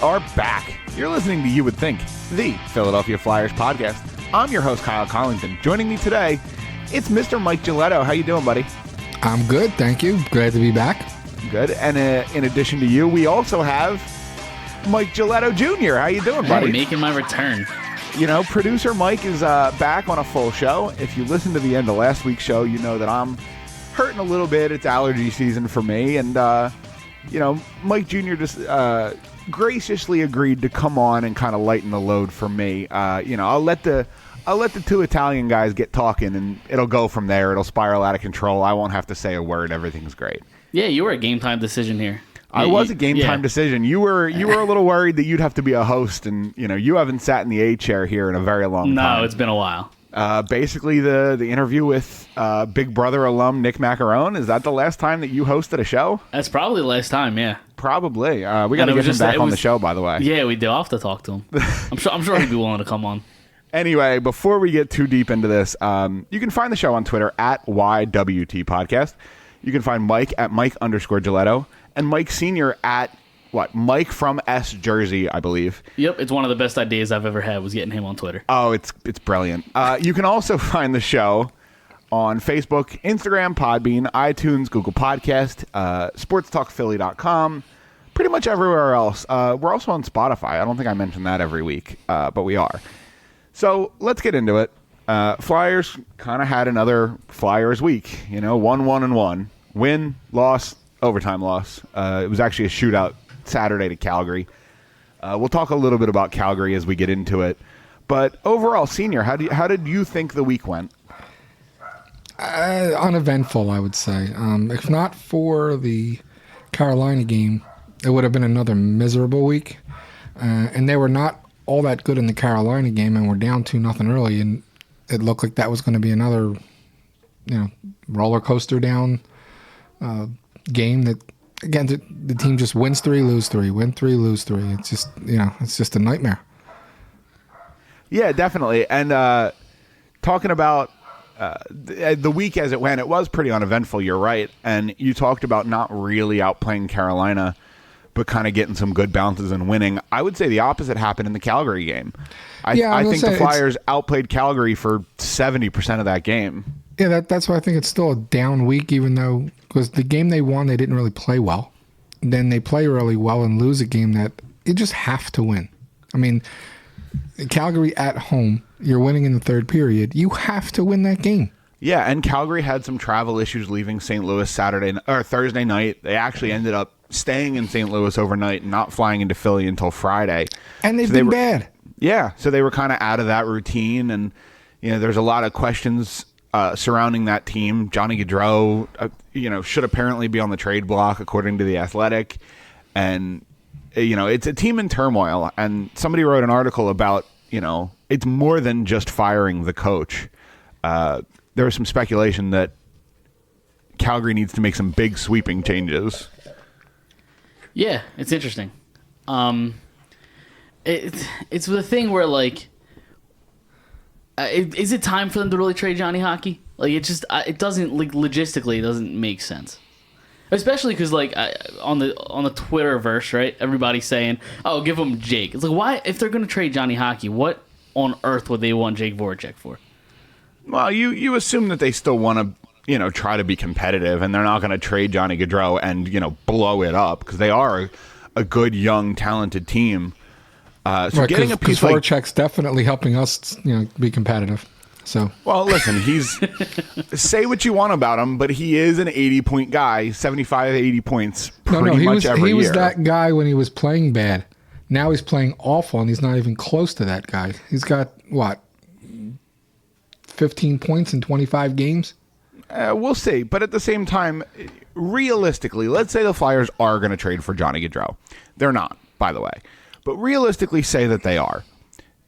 are back. You're listening to You Would Think, the Philadelphia Flyers podcast. I'm your host, Kyle Collington. Joining me today, it's Mr. Mike Giletto. How you doing, buddy? I'm good, thank you. Glad to be back. Good. And in addition to you, we also have Mike Giletto Jr. How you doing, buddy? Hey, making my return. You know, producer Mike is back on a full show. If you listened to the end of last week's show, you know that I'm hurting a little bit. It's allergy season for me. And, Mike Jr. just graciously agreed to come on and kind of lighten the load for me. I'll let the two Italian guys get talking, and it'll go from there. It'll spiral out of control. I won't have to say a word. Everything's great. Yeah, you were a game time decision here. I was a game time decision. You were a little worried that you'd have to be a host, and you haven't sat in the A chair here in a very long time. No, it's been a while. Basically, the interview with Big Brother alum Nick Macarone, is that the last time that you hosted a show? That's probably the last time, yeah. Probably. We got to get him back on the show, by the way. Yeah, we do. I'll have to talk to him. I'm sure he'd be willing to come on. Anyway, before we get too deep into this, you can find the show on Twitter at YWT Podcast. You can find Mike at Mike_Giletto, and Mike Sr. at Mike from S Jersey, I believe. Yep, it's one of the best ideas I've ever had was getting him on Twitter. Oh, it's brilliant. You can also find the show on Facebook, Instagram, Podbean, iTunes, Google Podcast, sportstalkphilly.com, pretty much everywhere else. We're also on Spotify. I don't think I mention that every week, but we are. So let's get into it. Flyers kind of had another Flyers week. 1-1-1. Win, loss, overtime loss. It was actually a shootout Saturday to Calgary. We'll talk a little bit about Calgary as we get into it. But overall, Senior, how did you think the week went? Uneventful, I would say. If not for the Carolina game, it would have been another miserable week. And they were not all that good in the Carolina game, and we're down 2-0 early, and it looked like that was going to be another, roller coaster down game that, again, the team just wins 3, lose 3, win 3, lose 3. It's just, it's just a nightmare. Yeah, definitely. And talking about the week as it went, it was pretty uneventful, you're right. And you talked about not really outplaying Carolina, but kind of getting some good bounces and winning. I would say the opposite happened in the Calgary game. I think the Flyers outplayed Calgary for 70% of that game. Yeah, that's why I think it's still a down week, even though, because the game they won, they didn't really play well. Then they play really well and lose a game that you just have to win. I mean, Calgary at home, you're winning in the third period. You have to win that game. Yeah, and Calgary had some travel issues leaving St. Louis Thursday night. They actually ended up staying in St. Louis overnight and not flying into Philly until Friday. And they've been bad. Yeah, so they were kind of out of that routine, and there's a lot of questions surrounding that team. Johnny Gaudreau, should apparently be on the trade block according to The Athletic, and it's a team in turmoil. And somebody wrote an article about it's more than just firing the coach. There was some speculation that Calgary needs to make some big sweeping changes. Yeah, it's interesting. It's the thing where, is it time for them to really trade Johnny Hockey? It doesn't, logistically, it doesn't make sense. Especially because, on the Twitterverse, right, everybody's saying, oh, give them Jake. It's why, if they're going to trade Johnny Hockey, what on earth would they want Jake Voracek for? Well, you assume that they still want to, try to be competitive, and they're not going to trade Johnny Gaudreau and, blow it up, because they are a good, young, talented team. So getting a piece like Voracek's definitely helping us, be competitive. So, well, listen, he's say what you want about him, but he is an 80-point guy, 75, 80 points pretty much every year. He was that guy when he was playing bad. Now he's playing awful, and he's not even close to that guy. He's got, 15 points in 25 games? We'll see. But at the same time, realistically, let's say the Flyers are going to trade for Johnny Gaudreau. They're not, by the way. But realistically, say that they are.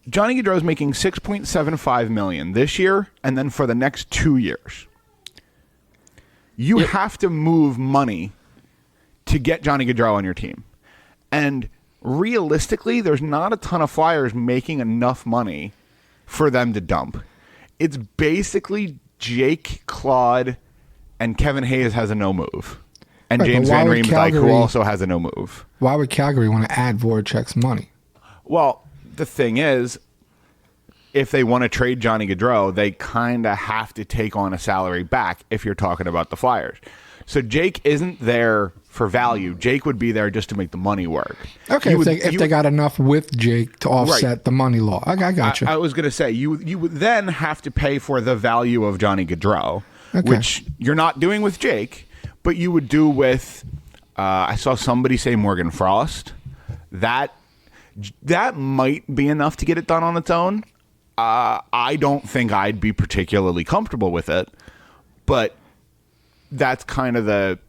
Johnny Gaudreau is making $6.75 million this year, and then for the next 2 years. You have to move money to get Johnny Gaudreau on your team. And realistically, there's not a ton of Flyers making enough money for them to dump. It's basically Jake, Claude, and Kevin Hayes has a no move. and Right, James but why Van would Riemsdyk, who Calgary- also has a no move. Why would Calgary want to add Voracek's money? Well, the thing is, if they want to trade Johnny Gaudreau, they kind of have to take on a salary back if you're talking about the Flyers. So Jake isn't there for value. Jake would be there just to make the money work. Okay, if they got enough with Jake to offset the money law. I got you. I was going to say, you would then have to pay for the value of Johnny Gaudreau, which you're not doing with Jake, but you would do with, I saw somebody say Morgan Frost. That might be enough to get it done on its own. I don't think I'd be particularly comfortable with it, but that's kind of the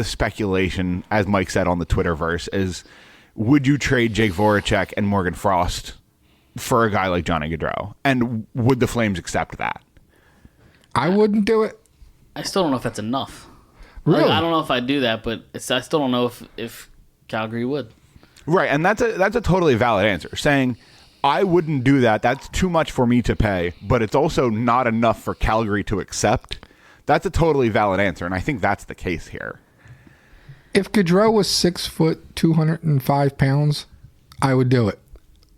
speculation, as Mike said on the Twitterverse, is would you trade Jake Voracek and Morgan Frost for a guy like Johnny Gaudreau? And would the Flames accept that? I wouldn't do it. I still don't know if that's enough. Really? Like, I don't know if I'd do that, but I still don't know if Calgary would. Right, and that's a totally valid answer. Saying, I wouldn't do that. That's too much for me to pay, but it's also not enough for Calgary to accept. That's a totally valid answer, and I think that's the case here. If Gaudreau was 6 foot, 205 pounds, I would do it.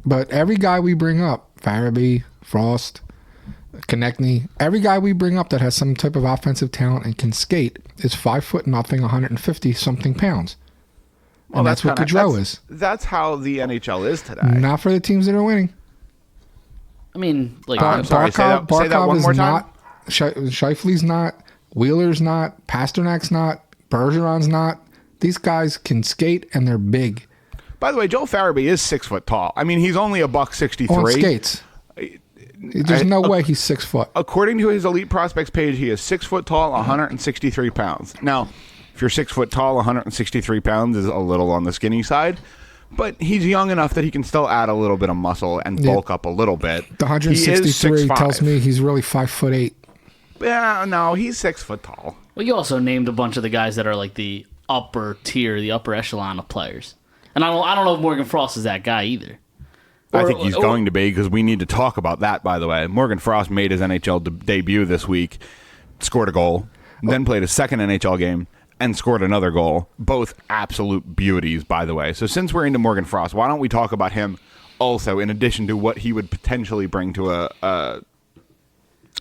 But every guy we bring up, Farabee, Frost, Konechny, every guy we bring up that has some type of offensive talent and can skate is 5 foot nothing, 150 something pounds. And that's what Gaudreau is. That's how the NHL is today. Not for the teams that are winning. I mean, like, I'm sorry, say that one more time. Not. Scheifele's not. Wheeler's not. Pasternak's not. Bergeron's not. These guys can skate and they're big. By the way, Joel Farabee is 6 foot tall. I mean, he's only $163 on skates. There's no way he's 6 foot. According to his Elite Prospects page, he is 6 foot tall, 163 pounds. Now, if you're 6 foot tall, 163 pounds is a little on the skinny side, but he's young enough that he can still add a little bit of muscle and bulk up a little bit. The 163 tells me he's really 5'8". Yeah, no, he's 6 foot tall. well, you also named a bunch of the guys that are like the upper tier, the upper echelon of players. And I don't know if Morgan Frost is that guy either. I think he's going to be, because we need to talk about that, by the way. Morgan Frost made his NHL debut this week, scored a goal, then played a second NHL game, and scored another goal. Both absolute beauties, by the way. So since we're into Morgan Frost, why don't we talk about him also, in addition to what he would potentially bring to a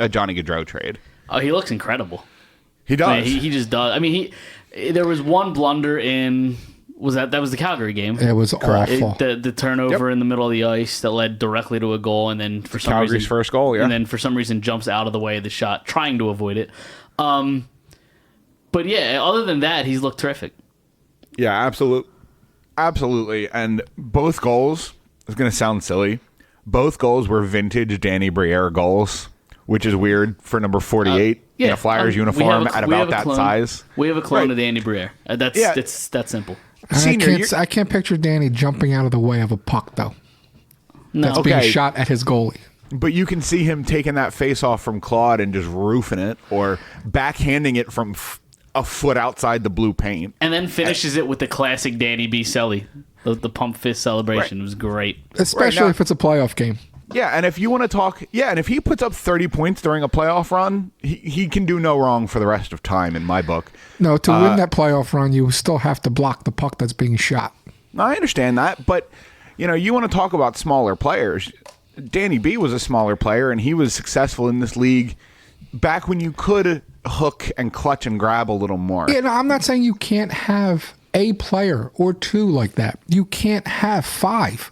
Johnny Gaudreau trade? Oh, he looks incredible. He does. I mean, he just does. I mean, there was one blunder in... That was the Calgary game. It was awful. The turnover in the middle of the ice that led directly to a goal, and then for some Calgary's reason, first goal, yeah. And then for some reason jumps out of the way of the shot, trying to avoid it. But yeah, other than that, he's looked terrific. Yeah, absolutely. And both goals, it's going to sound silly, both goals were vintage Danny Briere goals, which is weird for number 48 in a Flyers uniform at about that size. We have a clone of Danny Briere. It's that simple. Senior, I can't picture Danny jumping out of the way of a puck, though. No. That's being shot at his goalie. But you can see him taking that face off from Claude and just roofing it, or backhanding it from a foot outside the blue paint. And then finishes it with the classic Danny B. Selly. The pump fist celebration. It was great. Especially if it's a playoff game. Yeah, and if you want to talk... Yeah, and if he puts up 30 points during a playoff run, he can do no wrong for the rest of time, in my book. No, to win that playoff run, you still have to block the puck that's being shot. I understand that, but, you want to talk about smaller players. Danny B was a smaller player, and he was successful in this league back when you could hook and clutch and grab a little more. Yeah, no, I'm not saying you can't have a player or two like that. You can't have five.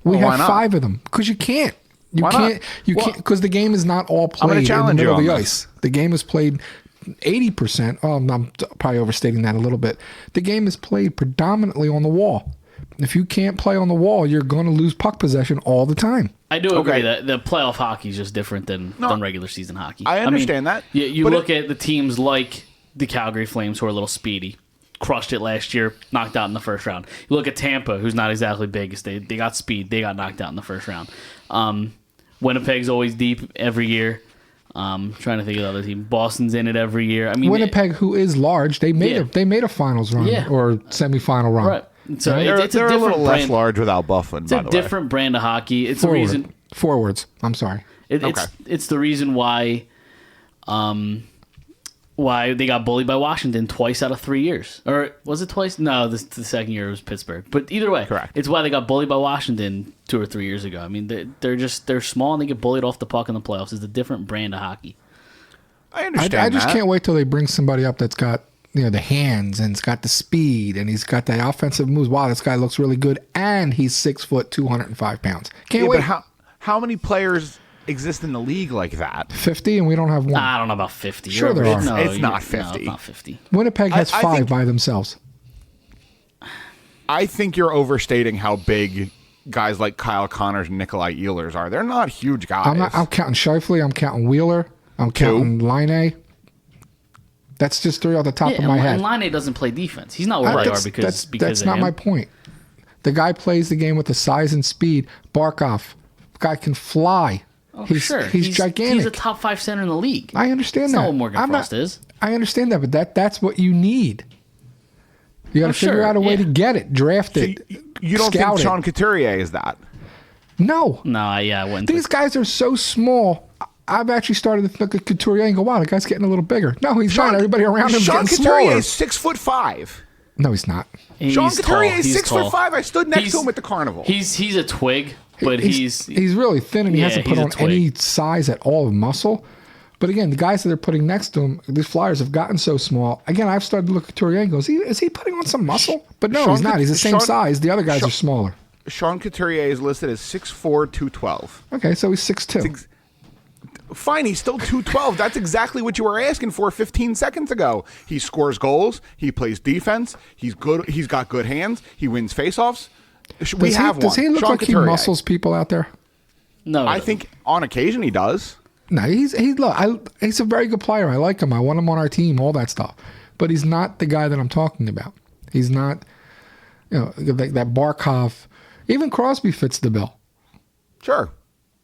We have five of them because you can't. You can't because the game is not all played in the middle of the ice. The game is played 80%. Oh, I'm probably overstating that a little bit. The game is played predominantly on the wall. If you can't play on the wall, you're going to lose puck possession all the time. I do agree that the playoff hockey is just different than regular season hockey. I understand that. You look at the teams like the Calgary Flames, who are a little speedy. Crushed it last year, knocked out in the first round. You look at Tampa, who's not exactly big. They got speed. They got knocked out in the first round. Winnipeg's always deep every year. Trying to think of the other team. Boston's in it every year. I mean, Winnipeg, who is large, they made a finals run or semifinal run. Right. So it's they're a a little less brand. large without Byfuglien. It's a different brand of hockey. It's the reason. Forwards. I'm sorry. It's the reason why. why they got bullied by Washington twice out of 3 years. Or was it twice? No, the second year was Pittsburgh. But either way, correct. It's why they got bullied by Washington 2 or 3 years ago. I mean, they're small and they get bullied off the puck in the playoffs. It's a different brand of hockey. I understand. I just can't wait till they bring somebody up that's got the hands and it's got the speed and he's got the offensive moves. Wow, this guy looks really good, and he's 6 foot, 205 pounds. Can't wait. But how many players exist in the league like that? 50, and we don't have one. I don't know about 50. Sure there are. It's not 50. No, it's not 50. Winnipeg has I 5 think- by themselves. I think you're overstating how big guys like Kyle Connors and Nikolai Ehlers are. They're not huge guys. I'm counting Scheifele. I'm counting Wheeler. I'm counting Laine. That's just 3 off the top of my head. And Laine doesn't play defense. He's not where they are because that's of not him. my point. The guy plays the game with the size and speed. Barkov, guy can fly. Oh, he's sure. He's gigantic. He's a top 5 center in the league. I understand That's that. not what Morgan Frost is. I understand that, but that's what you need. You got to figure out a way to get it, draft it. You don't scout think it. Sean Couturier is that? No. No, I wouldn't. These guys are so small. I've actually started to look at Couturier and go, wow, the guy's getting a little bigger. No, he's not. Everybody around him is Sean getting Couturier smaller. is 6'5". No, he's not. Sean Couturier is 6'5". tall. I stood next to him at the carnival. He's a twig, but he's really thin, and he hasn't put he's a on twig. any size at all of muscle. But again, the guys that they're putting next to him, these Flyers have gotten so small. Again, I've started to look at Couturier and go, is he putting on some muscle? But no, he's not. He's the same size. The other guys are smaller. Sean Couturier is listed as 6'4", 212. Okay, so he's 6'2". Fine, he's still 212. That's exactly what you were asking for 15 seconds ago. He scores goals. He plays defense. He's good. He's got good hands. He wins faceoffs. Does he look Sean like Couturier. he muscles people out there? no. I think on occasion he does. No, he's a very good player. I like him. I want him on our team. All that stuff. But he's not the guy that I'm talking about. He's not, that Barkov. Even Crosby fits the bill. Sure.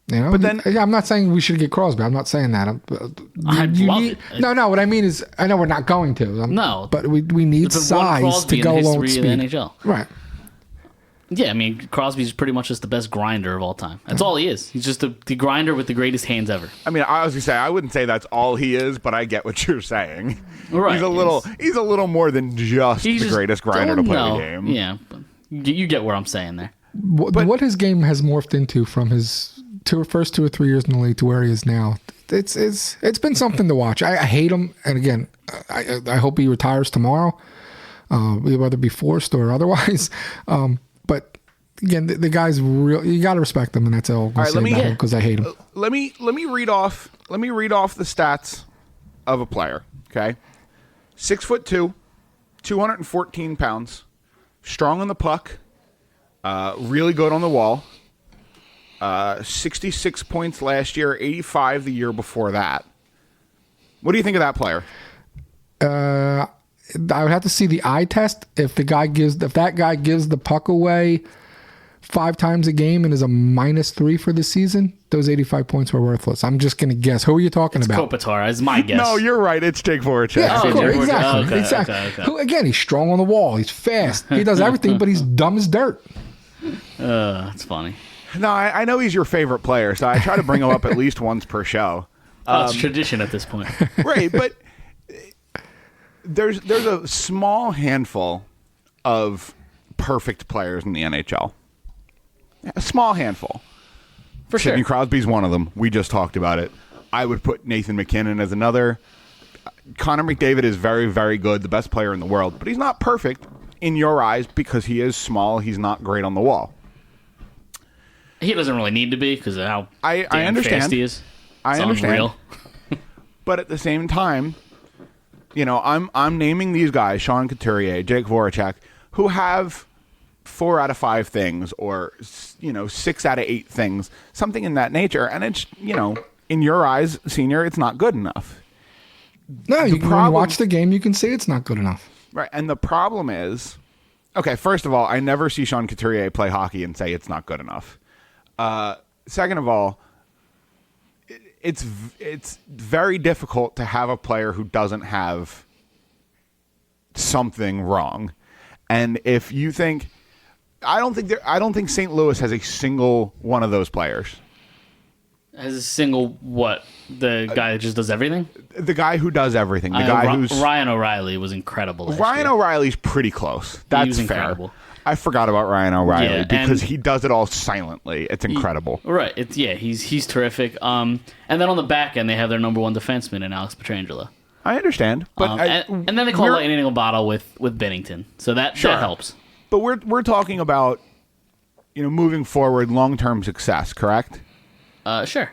But then I'm not saying we should get Crosby. I'm not saying that. I'd love it. No. What I mean is, I know we're not going to. No. but we need It's the one size Crosby to go in the along with history of speed. the NHL. Right. Yeah, I mean, Crosby's pretty much just the best grinder of all time. That's all he is. He's just the grinder with the greatest hands ever. I mean, I was gonna say I wouldn't say that's all he is, but I get what you're saying. Right. He's a little more than just the just greatest grinder to play no. the game. Yeah, but you get what I'm saying there. What his game has morphed into from his first 2 or 3 years in the league to where he is now, it's been something to watch. I hate him, and again, I hope he retires tomorrow, whether it be forced or otherwise. But again, the guy's real. You got to respect him, and that's all I'm going to say about him because I hate him. Let me read off the stats of a player. Okay, 6'2", 214 pounds, strong on the puck, really good on the wall. 66 points last year, 85 the year before that. What do you think of that player? I would have to see the eye test. If that guy gives the puck away 5 times a game and is a -3 for the season, those 85 points were worthless. I'm just going to guess. Who are you talking about? Kopitar is my guess. No, you're right. It's Jake Voracek. Yeah, Oh, of course, Jake Voracek. exactly. Okay, Exactly. okay. Who, again, he's strong on the wall. He's fast. He does everything, but he's dumb as dirt. That's funny. No, I know he's your favorite player, so I try to bring him up at least once per show. It's tradition at this point. Right, but there's a small handful of perfect players in the NHL. A small handful. For sure. Sidney Crosby's one of them. We just talked about it. I would put Nathan McKinnon as another. Connor McDavid is very, very good, the best player in the world, but he's not perfect in your eyes because he is small. He's not great on the wall. He doesn't really need to be because of how I understand. fast he is. I It's understand. unreal. But at the same time, I'm naming these guys, Sean Couturier, Jake Voracek, who have 4 out of 5 things or 6 out of 8 things, something in that nature, and it's in your eyes, Senior, it's not good enough. No, when you watch the game, you can see it's not good enough. Right, and the problem is, okay, first of all, I never see Sean Couturier play hockey and say it's not good enough. Second of all, it's very difficult to have a player who doesn't have something wrong. And if you think, I don't think St. Louis has a single one of those players. Has a single what? The guy that just does everything? The guy who does everything. The guy who's Ryan O'Reilly was incredible. Ryan O'Reilly's pretty close. That's fair. Incredible. I forgot about Ryan O'Reilly because he does it all silently. It's incredible. Right. He's terrific. And then on the back end, they have their number one defenseman in Alex Pietrangelo. I understand, but and then they call lightning in a bottle with Bennington, so that helps. But we're talking about moving forward, long-term success, correct? Sure.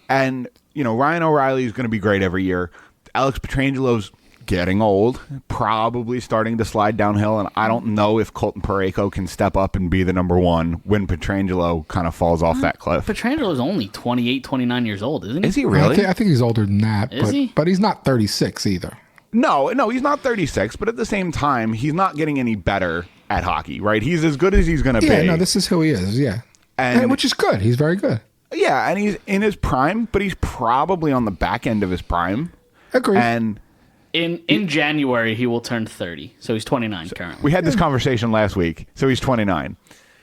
And Ryan O'Reilly is going to be great every year. Alex Pietrangelo's getting old, probably starting to slide downhill, and I don't know if Colton Parayko can step up and be the number one when Pietrangelo kind of falls off that cliff. Pietrangelo's only 28, 29 years old, isn't he? Is he really? I think he's older than that. Is he? But he's not 36 either. No, he's not 36, but at the same time, he's not getting any better at hockey, right? He's as good as he's going to be. Yeah, no, this is who he is, yeah. And which is good. He's very good. Yeah, and he's in his prime, but he's probably on the back end of his prime. Agreed. And in January, he will turn 30, so he's 29 currently. We had this conversation last week, so he's 29.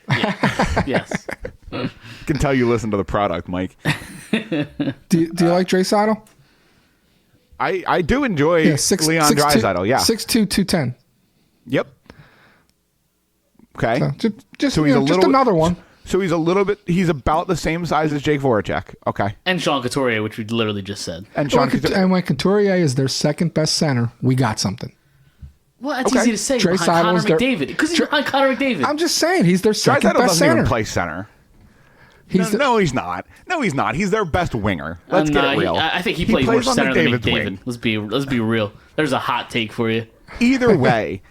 Yeah. Yes. Can tell you listen to the product, Mike. Do you like Draisaitl? I do enjoy Leon Draisaitl, yeah. 6'2", 210. Yep. Okay. So just another one. So he's about the same size as Jake Voracek. Okay. And Sean Couturier, which we literally just said. And when Couturier is their second best center, we got something. Well, that's easy to say behind Connor McDavid. Because he's behind Connor McDavid. I'm just saying, he's their second Draisaitl best center. Doesn't even play center. No, he's not. No, he's not. He's their best winger. Let's get it real. I think he plays more center than McDavid. Wing. Let's be real. There's a hot take for you. Either way,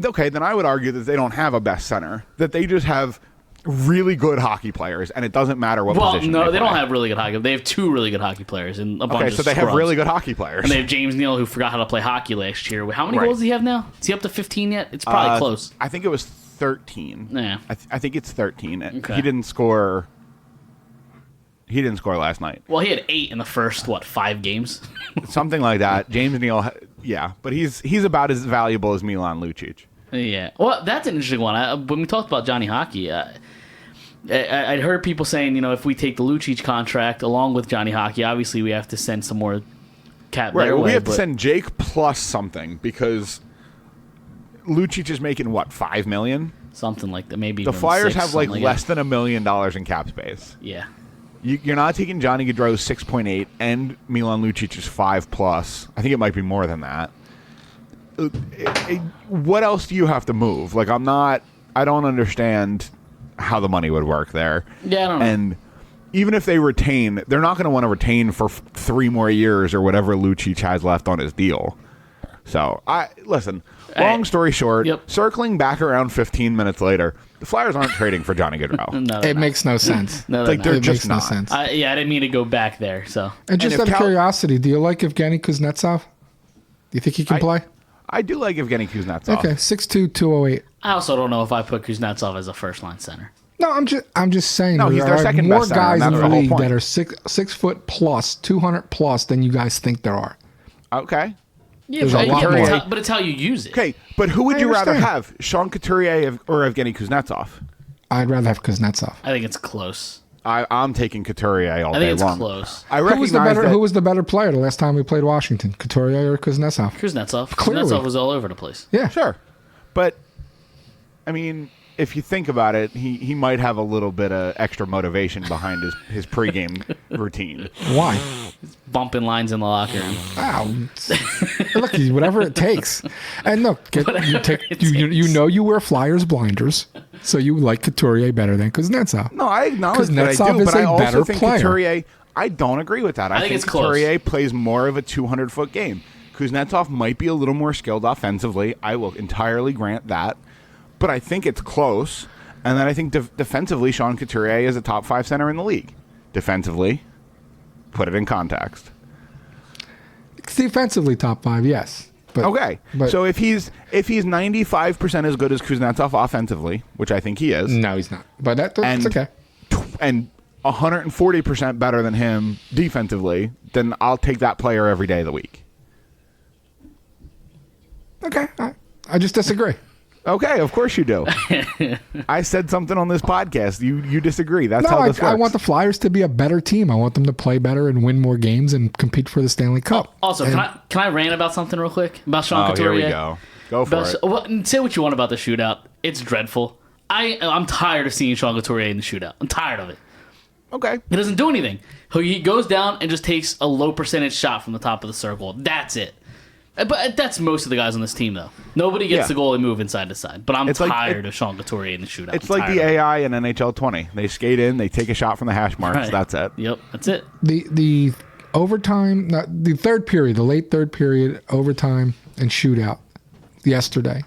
okay, then I would argue that they don't have a best center. That they just have really good hockey players, and it doesn't matter what position they play. don't have really good hockey. They have two really good hockey players and a bunch of so they have really good hockey players. And they have James Neal, who forgot how to play hockey last year. How many goals does he have now? Is he up to 15 yet? It's probably close. I think it was 13. Yeah. I think it's 13. Okay. He didn't score last night. Well, he had 8 in the first, 5 games? Something like that. James Neal, yeah. But he's about as valuable as Milan Lucic. Yeah. Well, that's an interesting one. When we talked about Johnny Hockey, I'd heard people saying, if we take the Lucic contract along with Johnny Hockey, obviously we have to send some more cap their way. We have to send Jake plus something because Lucic is making, $5 million? Something like that. Maybe the Flyers have less than $1 million in cap space. Yeah. You're not taking Johnny Gaudreau's 6.8 and Milan Lucic's 5+. I think it might be more than that. What else do you have to move? I don't understand how the money would work there. Yeah, I don't know. And even if they retain, they're not going to want to retain for 3 more years or whatever Lucic has left on his deal. So, long story short, circling back around 15 minutes later, the Flyers aren't trading for Johnny Gaudreau. No, it makes no sense. They're just not. No sense. I didn't mean to go back there. So, and just out of curiosity, do you like Evgeny Kuznetsov? Do you think he can play? I do like Evgeny Kuznetsov. Okay, 6'2", 208. I also don't know if I put Kuznetsov as a first-line center. No, I'm just saying. No, he's their second more best center, guys in that's the the whole league point. that are 6 foot plus, 200 plus than you guys think there are. Okay. Yeah, There's a lot more. but it's how you use it. Okay, but who would I you rather understand. have, Sean Couturier or Evgeny Kuznetsov? I'd rather have Kuznetsov. I think it's close. I'm taking Couturier all I day think it's long. close. I Who was the recognize better? that Who was the better player the last time we played Washington? Couturier or Kuznetsov? Kuznetsov. Clearly. Kuznetsov was all over the place. Yeah, Sure. But, I mean, if you think about it, he might have a little bit of extra motivation behind his pregame routine. Why? Bumping lines in the locker room. Wow. Look, whatever it takes. And look, you wear Flyers blinders, so you like Couturier better than Kuznetsov. No, I acknowledge that I Kuznetsov do, is but I a also better think player. Couturier, I don't agree with that. I think it's close. Couturier plays more of a 200-foot game. Kuznetsov might be a little more skilled offensively. I will entirely grant that. But I think it's close. And then I think defensively, Sean Couturier is a top 5 center in the league. Defensively, put it in context. Defensively, top 5, yes. But, Okay. So if he's 95% as good as Kuznetsov offensively, which I think he is. No, he's not. But that's okay. And 140% better than him defensively, then I'll take that player every day of the week. Okay. I just disagree. Okay, of course you do. I said something on this podcast. You disagree. That's how this works. I want the Flyers to be a better team. I want them to play better and win more games and compete for the Stanley Cup. Also, can I rant about something real quick? About Sean Couturier? Here we go. Go for it. Say what you want about the shootout. It's dreadful. I'm tired of seeing Shayne Gostisbehere in the shootout. I'm tired of it. Okay. He doesn't do anything. He goes down and just takes a low percentage shot from the top of the circle. That's it. But that's most of the guys on this team, though. Nobody gets the goalie move inside to side. But I'm tired of Shayne Gostisbehere in the shootout. It's like the AI in NHL 20. They skate in, they take a shot from the hash marks. Right. That's it. Yep, that's it. The overtime, the third period, the late third period, overtime and shootout yesterday,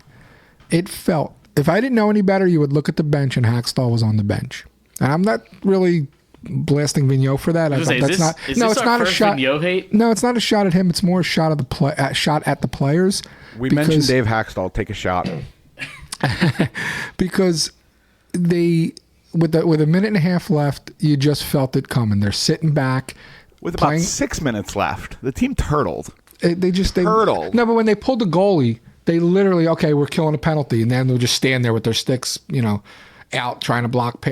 it felt, if I didn't know any better, you would look at the bench and Hackstall was on the bench. And I'm not really blasting Vigneault for that. It's not a shot. Vigneault hate? No, it's not a shot at him. It's more a shot at the players. We mentioned Dave Hackstall. Take a shot. Because they, with a minute and a half left, you just felt it coming. They're sitting back. With about 6 minutes left, the team turtled. They turtled. No, but when they pulled the goalie, they literally, okay, we're killing a penalty, and then they'll just stand there with their sticks, out trying to block.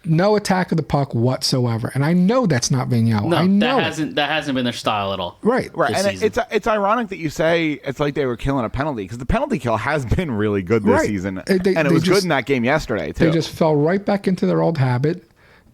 No attack of the puck whatsoever, and I know that's not Vigneault. No, I know that hasn't been their style at all. Right. And it's ironic that you say it's like they were killing a penalty, because the penalty kill has been really good this season, and it was good in that game yesterday too. They just fell right back into their old habit,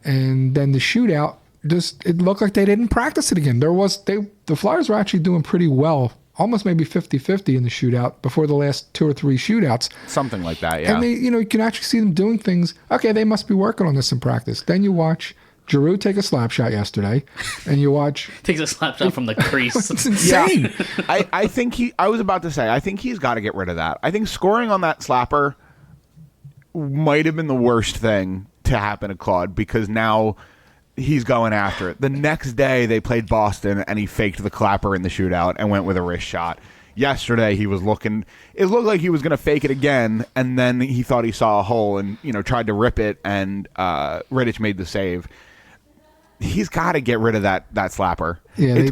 and then the shootout it looked like they didn't practice it again. The Flyers were actually doing pretty well. Almost maybe 50-50 in the shootout before the last 2 or 3 shootouts. Something like that, yeah. And they, you can actually see them doing things. Okay, they must be working on this in practice. Then you watch Giroux take a slap shot yesterday, and you watch... Takes a slap shot from the crease. It's insane. Yeah. I think I was about to say, I think he's got to get rid of that. I think scoring on that slapper might have been the worst thing to happen to Claude, because now... he's going after it. The next day, they played Boston, and he faked the clapper in the shootout and went with a wrist shot. Yesterday, it looked like he was going to fake it again, and then he thought he saw a hole and tried to rip it, and Rittich made the save. He's got to get rid of that slapper. Yeah,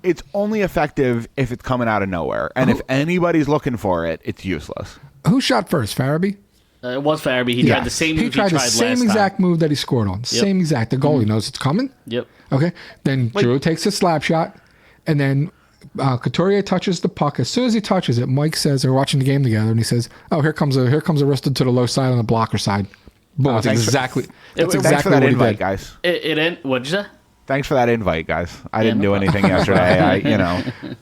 it's only effective if it's coming out of nowhere, and if anybody's looking for it, it's useless. Who shot first, Farabee? It was Farabee. He tried the same move he tried the same exact move that he scored on. Yep. Same exact. The goalie knows it's coming. Yep. Okay. Then Giroux takes a slap shot, and then Couturier touches the puck. As soon as he touches it, Mike says, they're watching the game together, and he says, "Oh, here comes a wristed to the low side on the blocker side." Boom. That's exactly thanks for that what invite, he did. Guys. What'd you say? Thanks for that invite, guys. I didn't do anything yesterday.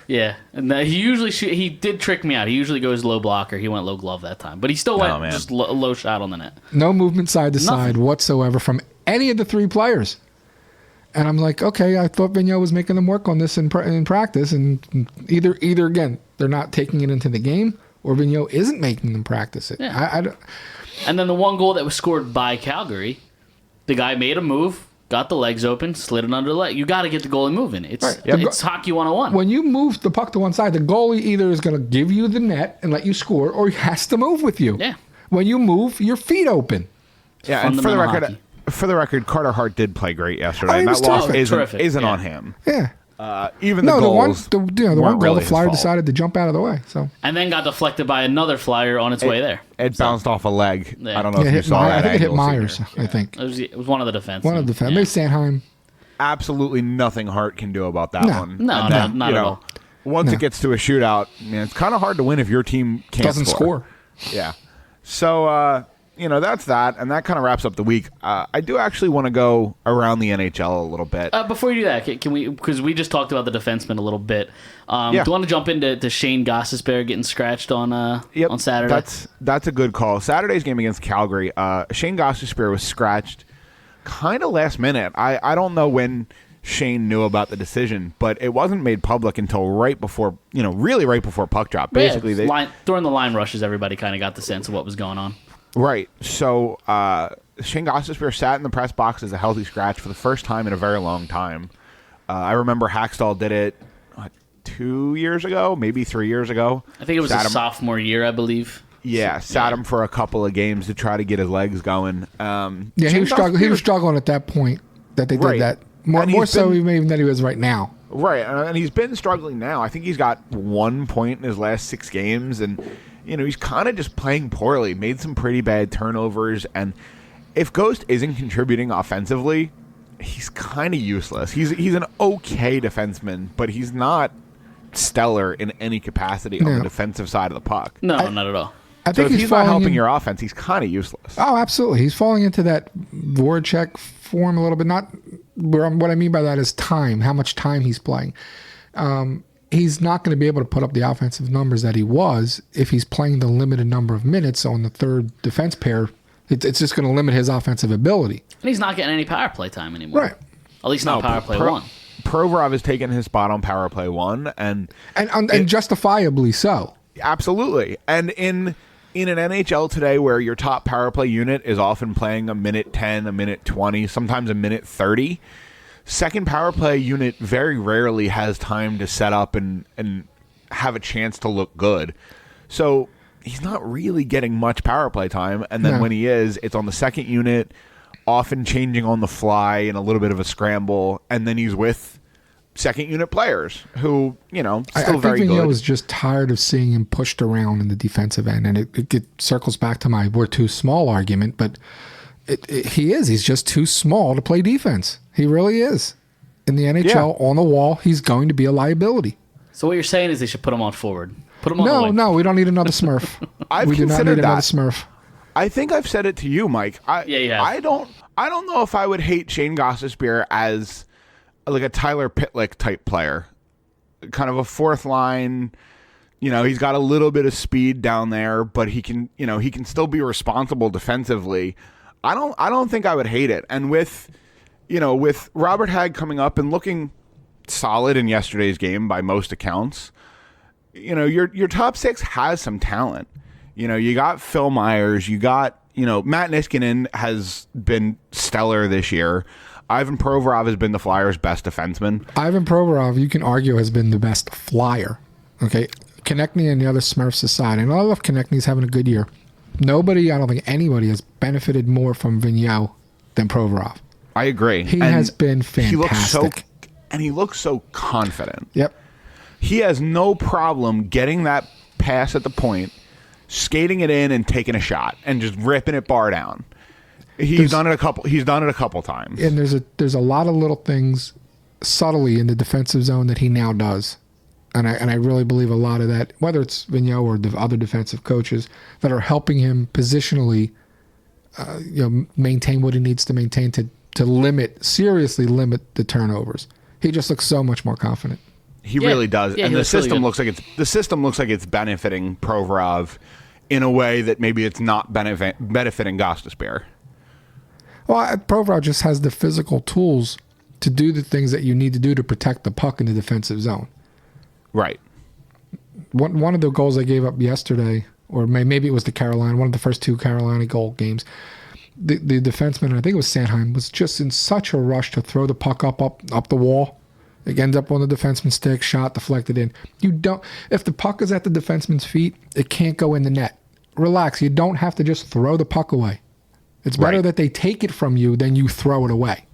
Yeah, and he did trick me out. He usually goes low blocker. He went low glove that time, but he still went just low shot on the net. No movement side to side whatsoever from any of the 3 players. And I'm like, okay, I thought Vigneault was making them work on this in practice, and either again they're not taking it into the game, or Vigneault isn't making them practice it. Yeah. And then the one goal that was scored by Calgary, the guy made a move. Got the legs open, slid it under the leg. You got to get the goalie moving. It's hockey 101. When you move the puck to one side, the goalie either is going to give you the net and let you score, or he has to move with you. Yeah. When you move, your feet open. Yeah, and for the record, Carter Hart did play great yesterday. And that loss isn't on him. Yeah. Even the goals. The one goal, the Flyer decided to jump out of the way. So and then got deflected by another Flyer on its way there. It bounced off a leg. Yeah. I don't know if you saw that. I think it hit Myers. Yeah. I think it was one of the defense. Maybe Sanheim. Absolutely nothing Hart can do about that one. No, not at all. Once it gets to a shootout, it's kind of hard to win if your team doesn't score. Yeah. So. That's that, and that kind of wraps up the week. I do actually want to go around the NHL a little bit. Before you do that, can we? Because we just talked about the defenseman a little bit. Do you want to jump into Shayne Gostisbehere getting scratched on Saturday? That's a good call. Saturday's game against Calgary. Shayne Gostisbehere was scratched kind of last minute. I don't know when Shane knew about the decision, but it wasn't made public until right before puck drop. Basically, during the line rushes, everybody kind of got the sense of what was going on. Right. So Shayne Gostisbehere sat in the press box as a healthy scratch for the first time in a very long time. I remember Hackstall did it 2 years ago, maybe 3 years ago. I think it was his sophomore year, I believe. Yeah, sat him for a couple of games to try to get his legs going. He was struggling at that point that they did that. More so even than he was right now. Right, and he's been struggling now. I think he's got 1 point in his last 6 games, and he's kind of just playing poorly, made some pretty bad turnovers, and if Ghost isn't contributing offensively, he's kind of useless. He's an okay defenseman, but he's not stellar in any capacity on the defensive side of the puck. No, not at all. I think if he's not helping your offense, he's kind of useless. Oh, absolutely. He's falling into that Voracek form a little bit. Not what I mean by that is time, how much time he's playing. He's not going to be able to put up the offensive numbers that he was if he's playing the limited number of minutes on the third defense pair. It's just going to limit his offensive ability. And he's not getting any power play time anymore. Right. At least not power play one. Provorov has taken his spot on power play one, and justifiably so. Absolutely. And in an NHL today where your top power play unit is often playing a minute 10, a minute 20, sometimes a minute 30, second power play unit very rarely has time to set up and have a chance to look good. So he's not really getting much power play time. And then when he is, it's on the second unit, often changing on the fly in a little bit of a scramble. And then he's with second unit players who, still very good. I think Vigneault was just tired of seeing him pushed around in the defensive end. And it circles back to my we're too small argument, but he's just too small to play defense. He really is. In the NHL, on the wall, he's going to be a liability. So what you're saying is they should put him on forward. Put him on the wing. No, we don't need another Smurf. I've we do not need considered another that. Smurf. I think I've said it to you, Mike. I don't know if I would hate Shayne Gostisbehere as like a Tyler Pitlick type player, kind of a fourth line. He's got a little bit of speed down there, but he can still be responsible defensively. I don't think I would hate it. And with Robert Hagg coming up and looking solid in yesterday's game by most accounts, your top six has some talent. You got Phil Myers, you got, Matt Niskanen has been stellar this year. Ivan Provorov has been the Flyers' best defenseman. Ivan Provorov, you can argue, has been the best flyer. Okay, Konechny and the other Smurfs aside, and I love Konechny's having a good year. I don't think anybody has benefited more from Vigneault than Provorov. I agree. He has been fantastic. He looks so confident. Yep. He has no problem getting that pass at the point, skating it in and taking a shot and just ripping it bar down. He's done it a couple times. And there's a lot of little things subtly in the defensive zone that he now does. And I really believe a lot of that, whether it's Vigneault or the other defensive coaches, that are helping him positionally maintain what he needs to maintain to seriously limit the turnovers. He just looks so much more confident. He really does. Yeah, and the system looks like it's benefiting Provorov in a way that maybe it's not benefiting Gostisbehere. Well, Provorov just has the physical tools to do the things that you need to do to protect the puck in the defensive zone. Right. One of the goals I gave up yesterday, or maybe it was one of the first two Carolina goal games, the defenseman, I think it was Sanheim, was just in such a rush to throw the puck up the wall. It ends up on the defenseman's stick, shot deflected in. If the puck is at the defenseman's feet, it can't go in the net. Relax. You don't have to just throw the puck away. It's better that they take it from you than you throw it away.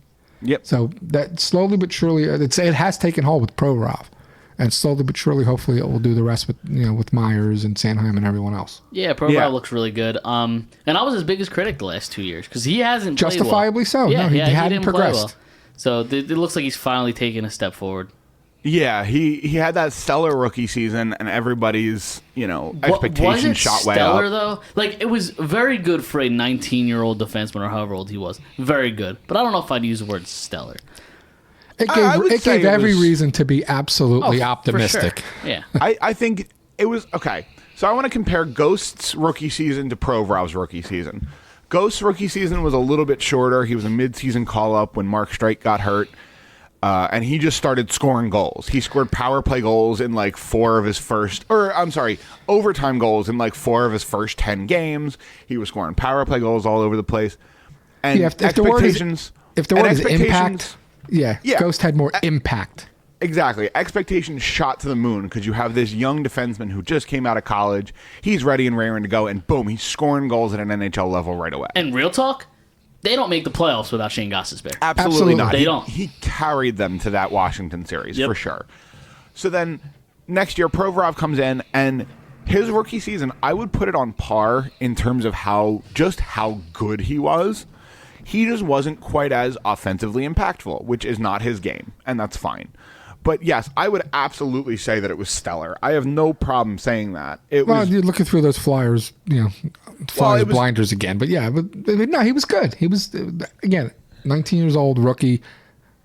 Yep. So that slowly but surely, it has taken hold with Provorov, and slowly but surely, hopefully, it will do the rest with Myers and Sanheim and everyone else. Yeah, Provorov looks really good. And I was his biggest critic the last 2 years because he hasn't played justifiably well. so. Yeah, he hadn't didn't progressed. Play well. So it looks like he's finally taken a step forward. Yeah, he had that stellar rookie season, and everybody's expectations shot way up. Was it stellar though? Like it was very good for a 19-year-old defenseman or however old he was. Very good, but I don't know if I'd use the word stellar. It gave every reason to be absolutely optimistic. For sure. Yeah, I think it was okay. So I want to compare Ghost's rookie season to Provorov's rookie season. Ghost's rookie season was a little bit shorter. He was a mid-season call-up when Mark Streit got hurt. And he just started scoring goals. He scored power play goals in like overtime goals in like 4 of his first 10 games. He was scoring power play goals all over the place. And if the word is impact, Ghost had more impact. Exactly. Expectations shot to the moon because you have this young defenseman who just came out of college. He's ready and raring to go, and boom, he's scoring goals at an NHL level right away. And real talk, they don't make the playoffs without Shayne Gostisbehere. Absolutely not. They don't. He carried them to that Washington series for sure. So then next year, Provorov comes in, and his rookie season, I would put it on par in terms of how good he was. He just wasn't quite as offensively impactful, which is not his game, and that's fine. But yes, I would absolutely say that it was stellar. I have no problem saying that. You're looking through those Flyers, blinders again. But yeah, but no, he was good. He was, again, 19 years old, rookie,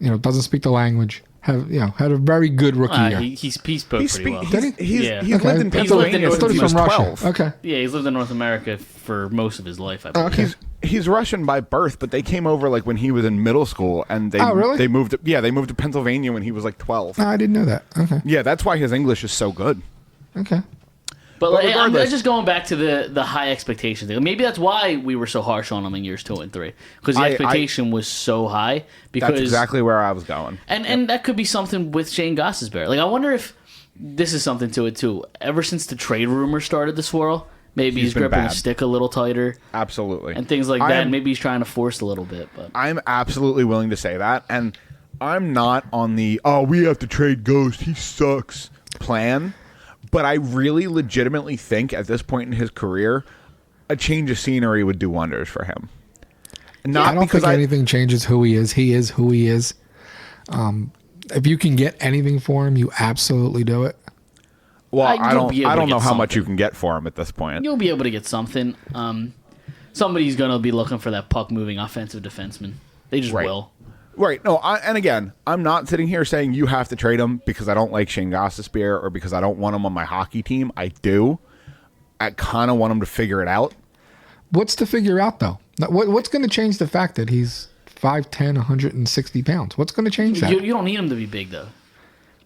doesn't speak the language. Had a very good rookie year. He spoke pretty well. He's lived in Pennsylvania since he was 12. Okay. Yeah, he's lived in North America for most of his life, I believe. Okay. He's Russian by birth, but they came over like when he was in middle school, and they really? they moved to Pennsylvania when he was like 12. No, I didn't know that. Okay. Yeah, that's why his English is so good. Okay. But I'm just going back to the high expectation thing. Maybe that's why we were so harsh on him in years 2 and 3, because the expectation was so high. Because that's exactly where I was going. And that could be something with Shayne Gostisbehere. Like, I wonder if this is something to it too. Ever since the trade rumors started to swirl, maybe he's gripping a stick a little tighter. Absolutely. And things like that. Maybe he's trying to force a little bit. But I'm absolutely willing to say that, and I'm not on the we have to trade Ghost, he sucks plan. But I really legitimately think at this point in his career, a change of scenery would do wonders for him. I don't think anything changes who he is. He is who he is. If you can get anything for him, you absolutely do it. Well, I don't know how much you can get for him at this point. You'll be able to get something. Somebody's going to be looking for that puck-moving offensive defenseman. They just will. Right. No, and again, I'm not sitting here saying you have to trade him because I don't like Shayne Gostisbehere or because I don't want him on my hockey team. I do. I kind of want him to figure it out. What's to figure out, though? What's going to change the fact that he's 5'10", 160 pounds? What's going to change that? You don't need him to be big, though.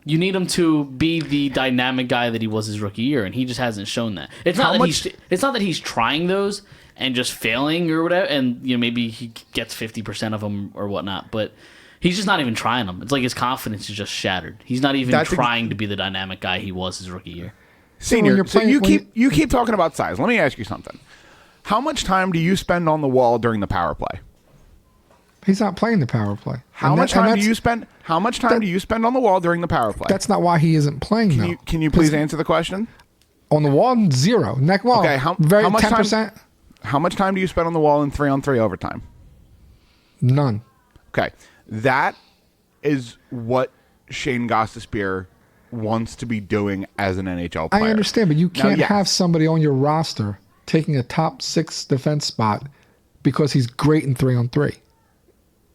You need him to be the dynamic guy that he was his rookie year, and he just hasn't shown that. It's not that he's trying those and just failing or whatever, and maybe he gets 50% of them or whatnot, but he's just not even trying them. It's like his confidence is just shattered. He's not even trying to be the dynamic guy he was his rookie year. Senior, so you keep talking about size. Let me ask you something. How much time do you spend on the wall during the power play? He's not playing the power play. How much time do you spend on the wall during the power play? That's not why he isn't playing, though. Can you please answer the question? On the wall, 0. Neck wall. Okay, how much 10%? How much time do you spend on the wall in 3-on-3 overtime? None. Okay. That is what Shayne Gostisbehere wants to be doing as an NHL player. I understand, but you can't have somebody on your roster taking a top 6 defense spot because he's great in 3-on-3.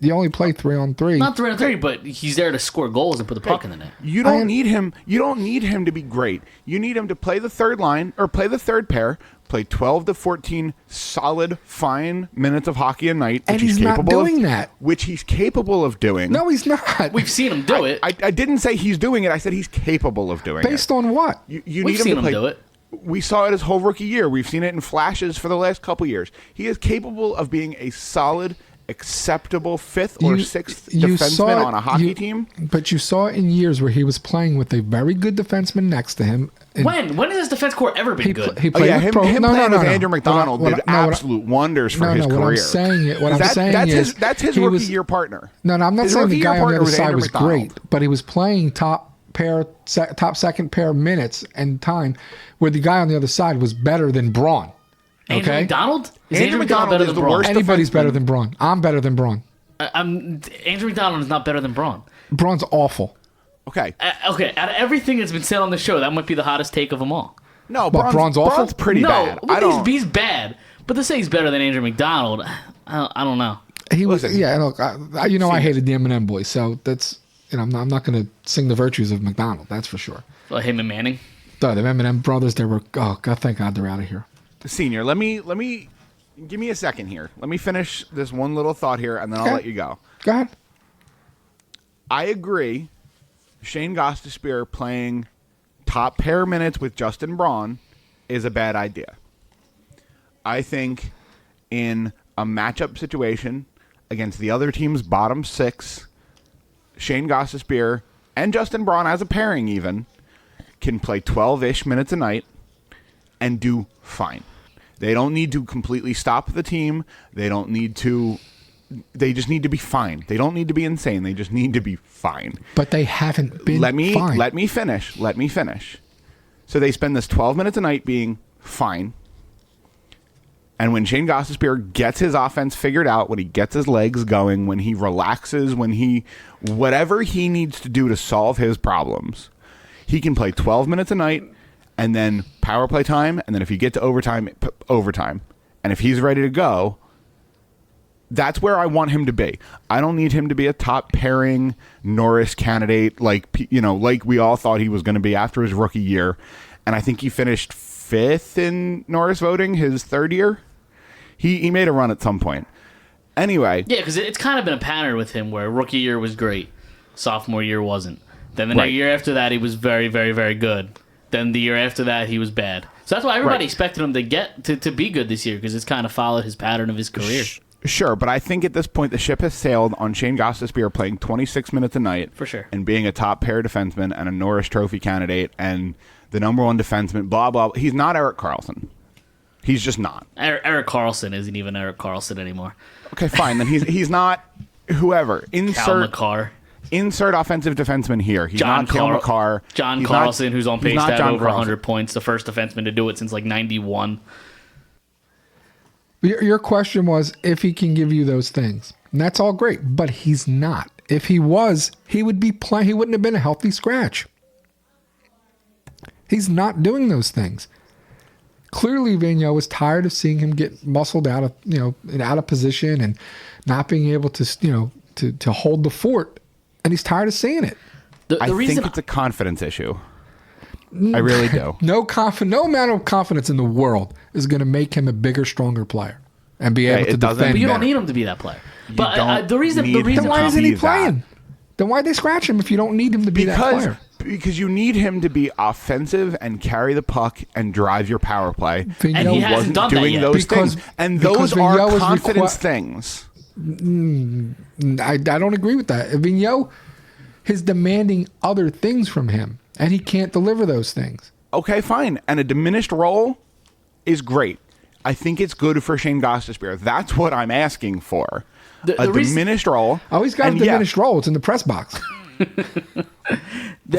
You only play 3-on-3. Not 3-on-3, but he's there to score goals and put the puck in the net. You don't need him. You don't need him to be great. You need him to play the third line or play the third pair, play 12 to 14 solid, fine minutes of hockey a night, and he's not doing that. Which he's capable of doing. No, he's not. We've seen him do it. I didn't say he's doing it. I said he's capable of doing it. Based on what? You We've need seen him to play. Do it. We saw it his whole rookie year. We've seen it in flashes for the last couple years. He is capable of being a solid, acceptable 5th or 6th defenseman on a hockey team. But you saw it in years where he was playing with a very good defenseman next to him. When has his defense core ever been good? He played him playing with Andrew McDonald did absolute wonders for his career. That's his rookie year partner. No, I'm not saying the guy on the other side was great, but he was playing top second pair minutes and time where the guy on the other side was better than Braun. Andrew Okay? McDonald? Is Andrew McDonald better than Braun? Anybody's better than Braun. I'm better than Braun. Andrew McDonald is not better than Braun. Braun's awful. Okay. Okay, out of everything that's been said on the show, that might be the hottest take of them all. No, Braun's awful. Braun's pretty bad. No, he's bad. But to say he's better than Andrew McDonald, I don't know. He was. Yeah, look, I hated the M&M boys, so that's I'm not going to sing the virtues of McDonald. That's for sure. Well, him and Manning. The M&M brothers, they were. Oh God, thank God they're out of here. Senior, let me give me a second here. Let me finish this one little thought here, and then I'll let you go. Go ahead. I agree. Shayne Gostisbehere playing top pair minutes with Justin Braun is a bad idea. I think in a matchup situation against the other team's bottom 6, Shayne Gostisbehere and Justin Braun as a pairing even can play 12-ish minutes a night and do fine. They don't need to completely stop the team. They just need to be fine. They don't need to be insane. They just need to be fine. But they haven't been fine. Let me finish. So they spend this 12 minutes a night being fine. And when Shayne Gostisbehere gets his offense figured out, when he gets his legs going, when he relaxes, whatever he needs to do to solve his problems, he can play 12 minutes a night and then power play time. And then if you get to overtime, overtime. And if he's ready to go, that's where I want him to be. I don't need him to be a top pairing Norris candidate like we all thought he was going to be after his rookie year. And I think he finished 5th in Norris voting his 3rd year. He made a run at some point. Anyway. Yeah, because it's kind of been a pattern with him where rookie year was great. Sophomore year wasn't. Then the year after that, he was very, very, very good. Then the year after that, he was bad. So that's why everybody expected him to get to be good this year, because it's kind of followed his pattern of his career. Sure, but I think at this point the ship has sailed on Shayne Gostisbehere playing 26 minutes a night. For sure. And being a top pair defenseman and a Norris Trophy candidate and the number 1 defenseman, blah, blah. He's not Erik Karlsson. He's just not. Erik Karlsson isn't even Erik Karlsson anymore. Okay, fine. Then he's not whoever. Insert offensive defenseman here. He's not Cale Makar. John Carlson, who's on pace to have over 100 points, the first defenseman to do it since like 91. Your question was if he can give you those things. And that's all great, but he's not. If he was, he would be playing. He wouldn't have been a healthy scratch. He's not doing those things. Clearly, Vigneault was tired of seeing him get muscled out of position and not being able to to hold the fort, and he's tired of seeing it. I think it's a confidence issue. I really do. No amount of confidence in the world is going to make him a bigger, stronger player and be able to defend. But you don't need him to be that player. But the reason why isn't he playing? Then why'd they scratch him if you don't need him to be that player? Because you need him to be offensive and carry the puck and drive your power play. And he hasn't done that yet. Those things. And those are confidence things. I don't agree with that. Vigneault is demanding other things from him, and he can't deliver those things. Okay, fine. And a diminished role is great. I think it's good for Shayne Gostisbehere. That's what I'm asking for. A diminished role. Oh, he's got a diminished role. It's in the press box.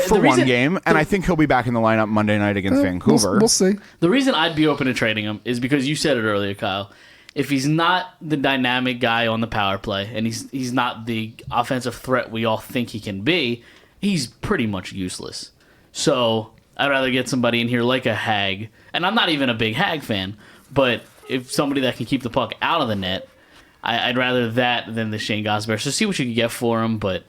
For one game, and I think he'll be back in the lineup Monday night against Vancouver. We'll see. The reason I'd be open to trading him is because you said it earlier, Kyle. If he's not the dynamic guy on the power play, and he's not the offensive threat we all think he can be, he's pretty much useless. So I'd rather get somebody in here like a Hag, and I'm not even a big Hag fan, but if somebody that can keep the puck out of the net, I'd rather that than the Shayne Gostisbehere. So see what you can get for him, but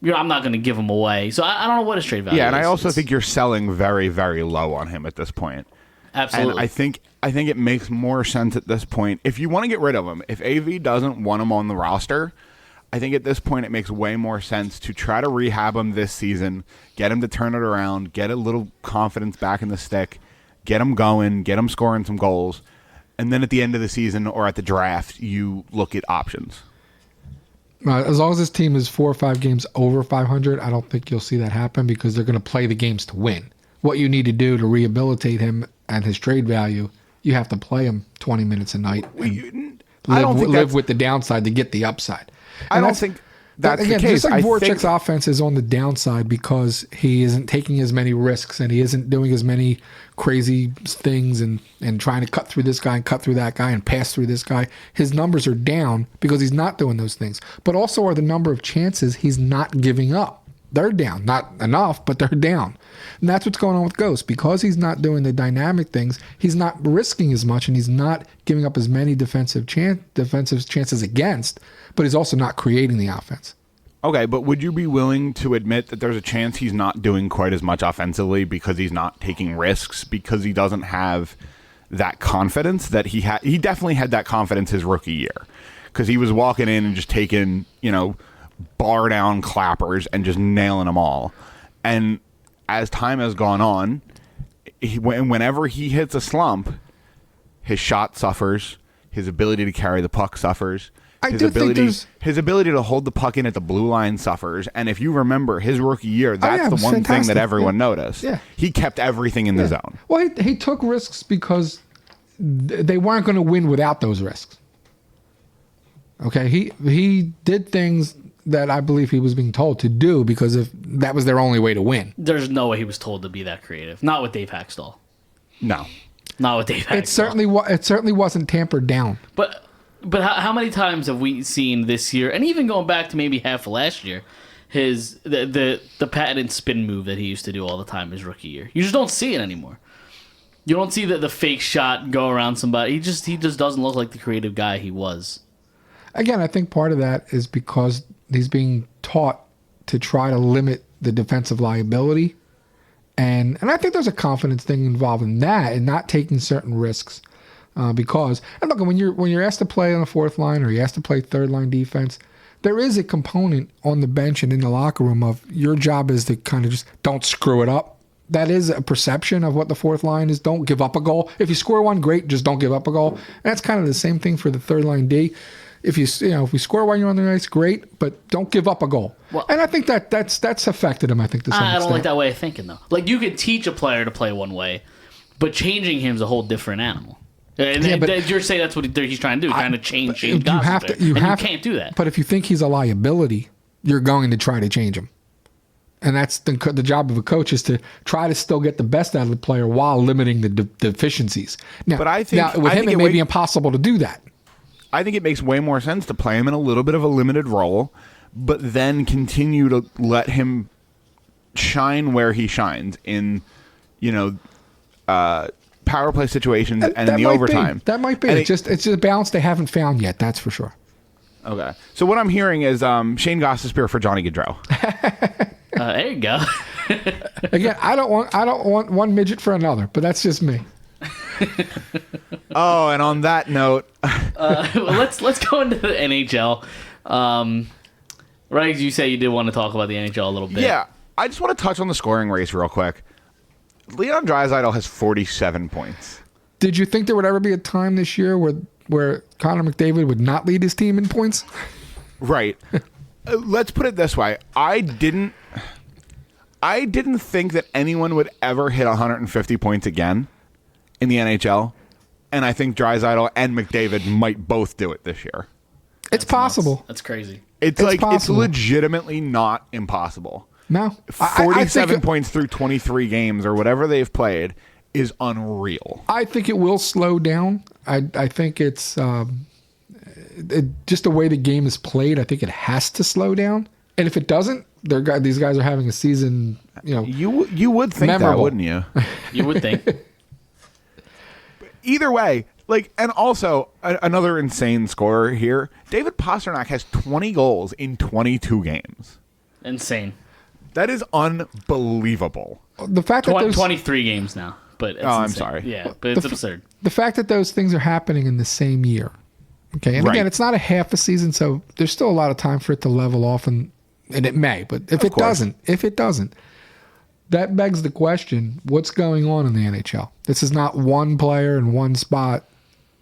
I'm not going to give him away. So I don't know what his trade value is. Yeah, and I also think you're selling very, very low on him at this point. Absolutely. And I think it makes more sense at this point. If you want to get rid of him, if AV doesn't want him on the roster, I think at this point it makes way more sense to try to rehab him this season, get him to turn it around, get a little confidence back in the stick, get him going, get him scoring some goals, and then at the end of the season or at the draft, you look at options. As long as this team is 4 or 5 games over 500, I don't think you'll see that happen because they're going to play the games to win. What you need to do to rehabilitate him and his trade value, you have to play him 20 minutes a night. Live with the downside to get the upside. I don't think that's the case. Just like Voracek's offense is on the downside because he isn't taking as many risks and he isn't doing as many crazy things and trying to cut through this guy and cut through that guy and pass through this guy. His numbers are down because he's not doing those things. But also are the number of chances he's not giving up. They're down. Not enough, but they're down. And that's what's going on with Ghost. Because he's not doing the dynamic things, he's not risking as much and he's not giving up as many defensive chances against, but he's also not creating the offense. Okay, but would you be willing to admit that there's a chance he's not doing quite as much offensively because he's not taking risks, because he doesn't have that confidence that he had? He definitely had that confidence his rookie year because he was walking in and just taking, bar down clappers and just nailing them all. And as time has gone on, whenever he hits a slump, his shot suffers, his ability to carry the puck suffers. His ability to hold the puck in at the blue line suffers. And if you remember his rookie year, that's the one thing that everyone noticed. Yeah. He kept everything in the zone. Well, he took risks because they weren't going to win without those risks. Okay, he did things that I believe he was being told to do because if that was their only way to win. There's no way he was told to be that creative. Not with Dave Haxtell. No. Not with Dave Haxtell. It certainly wasn't tampered down. But how many times have we seen this year, and even going back to maybe half of last year, the patented spin move that he used to do all the time his rookie year? You just don't see it anymore. You don't see the fake shot go around somebody. He just doesn't look like the creative guy he was. Again, I think part of that is because he's being taught to try to limit the defensive liability. And I think there's a confidence thing involved in that and not taking certain risks. Because, and look, when you're asked to play on the fourth line or you're asked to play third line defense, there is a component on the bench and in the locker room of your job is to kind of just don't screw it up. That is a perception of what the fourth line is. Don't give up a goal. If you score one, great. Just don't give up a goal. And that's kind of the same thing for the third line D. If we score while you're on the ice, great, but don't give up a goal. Well, and I think that's affected him. I think to some extent. I don't like that way of thinking though. Like you could teach a player to play one way, but changing him is a whole different animal. And you're saying that's what he's trying to do, trying to change Shayne Gostisbehere. You can't do that. But if you think he's a liability, you're going to try to change him. And that's the job of a coach is to try to still get the best out of the player while limiting the deficiencies. Now, but I think with him, it may be impossible to do that. I think it makes way more sense to play him in a little bit of a limited role, but then continue to let him shine where he shines in, power play situations and in the overtime. That might be. It's just a balance they haven't found yet. That's for sure. Okay. So what I'm hearing is Shayne Gostisbehere for Johnny Gaudreau. There you go. Again, I don't want one midget for another, but that's just me. Oh, and on that note, let's go into the NHL. Right, you say you did want to talk about the NHL a little bit. Yeah, I just want to touch on the scoring race real quick. Leon Draisaitl has 47 points. Did you think there would ever be a time this year where Connor McDavid would not lead his team in points? Right. Let's put it this way. I didn't think that anyone would ever hit 150 points again in the NHL, and I think Draisaitl and McDavid might both do it this year. It's possible. Nuts. That's crazy. It's legitimately not impossible. No. 47 points through 23 games or whatever they've played is unreal. I think it will slow down. I think it's just the way the game is played. I think it has to slow down. And if it doesn't, these guys are having a season, You would think memorable. that, wouldn't you? You would think. Either way, and also another insane scorer here. David Pastrnak has 20 goals in 22 games. Insane. That is unbelievable. The fact that 23 games now, but it's I'm insane. sorry. Yeah, but it's absurd. The fact that those things are happening in the same year. Okay, and again, it's not a half a season, so there's still a lot of time for it to level off, and it may. But if it doesn't, that begs the question: what's going on in the NHL? This is not one player in one spot.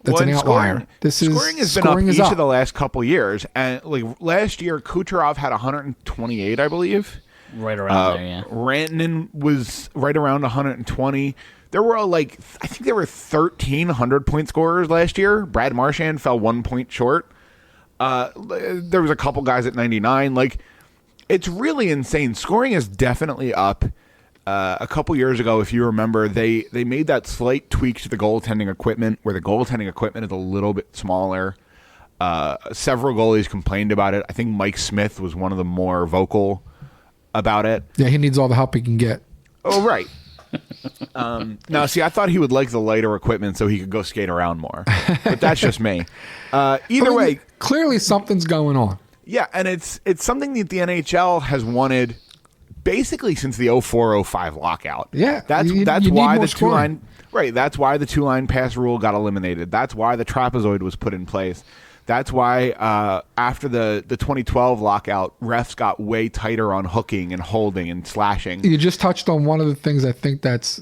That's an outlier. Scoring has been up each of the last couple years, and last year, Kucherov had 128, I believe. Right around there, yeah. Rantanen was right around 120. There were I think there were 1,300 point scorers last year. Brad Marchand fell 1 point short. There was a couple guys at 99. It's really insane. Scoring is definitely up. A couple years ago, if you remember, they made that slight tweak to the goaltending equipment where the goaltending equipment is a little bit smaller. Several goalies complained about it. I think Mike Smith was one of the more vocal about it. Yeah, he needs all the help he can get. Oh, right. Now, see, I thought he would like the lighter equipment so he could go skate around more. But that's just me. Either way. Clearly something's going on. Yeah, and it's something that the NHL has wanted basically since the 04-05 lockout. Yeah. That's you why need the two-line... Right, that's why the two-line pass rule got eliminated. That's why the trapezoid was put in place. That's why after the 2012 lockout, refs got way tighter on hooking and holding and slashing. You just touched on one of the things I think that's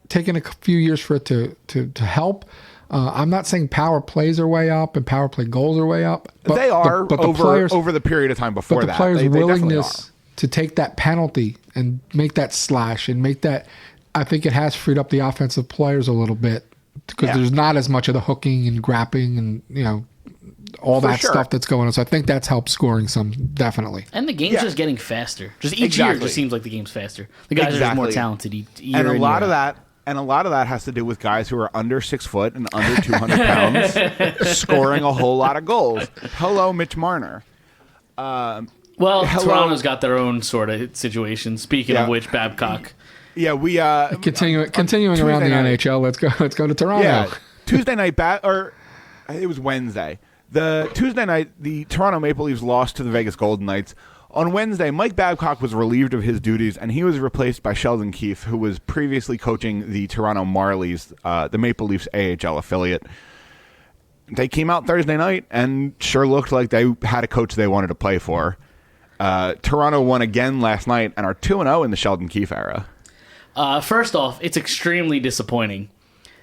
taken a few years for it to help. I'm not saying power plays are way up and power play goals are way up. But they are over the period of time before that. But the players' willingness to take that penalty and make that slash and make that, I think it has freed up the offensive players a little bit because there's not as much of the hooking and grappling and, all For that sure. stuff that's going on. So I think that's helped scoring some, definitely. And the game's just getting faster. Just each year, it just seems like the game's faster. The guys are just more talented each year. And a lot of that has to do with guys who are under 6 foot and under 200 pounds scoring a whole lot of goals. Hello, Mitch Marner. Well, Hello. Toronto's got their own sort of situation. Speaking of which, Babcock. Yeah, we Continuing Tuesday around the night. NHL, let's go to Toronto. Yeah, Tuesday night or it was Wednesday. The Tuesday night, the Toronto Maple Leafs lost to the Vegas Golden Knights. On Wednesday, Mike Babcock was relieved of his duties, and he was replaced by Sheldon Keefe, who was previously coaching the Toronto Marlies, the Maple Leafs AHL affiliate. They came out Thursday night and sure looked like they had a coach they wanted to play for. Toronto won again last night and are 2-0 in the Sheldon Keefe era. First off, it's extremely disappointing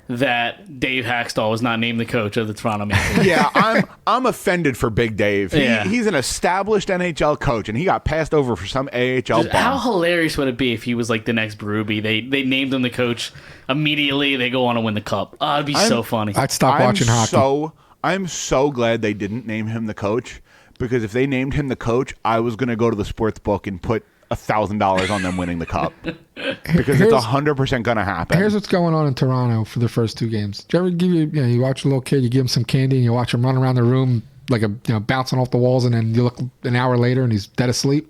that Dave Haxtell was not named the coach of the Toronto Maple Leafs. Yeah, I'm offended for Big Dave. Yeah. He's an established NHL coach, and he got passed over for some AHL bum. How hilarious would it be if he was like the next Berube? They named him the coach immediately. They go on to win the cup. Oh, it'd be so funny. I'd stop watching hockey. I'm so glad they didn't name him the coach, because if they named him the coach, I was going to go to the sports book and put $1,000 on them winning the cup, because it's 100% going to happen. Here's what's going on in Toronto for the first 2 games. Do you ever you watch a little kid, you give him some candy, and you watch him run around the room like bouncing off the walls, and then you look an hour later and he's dead asleep?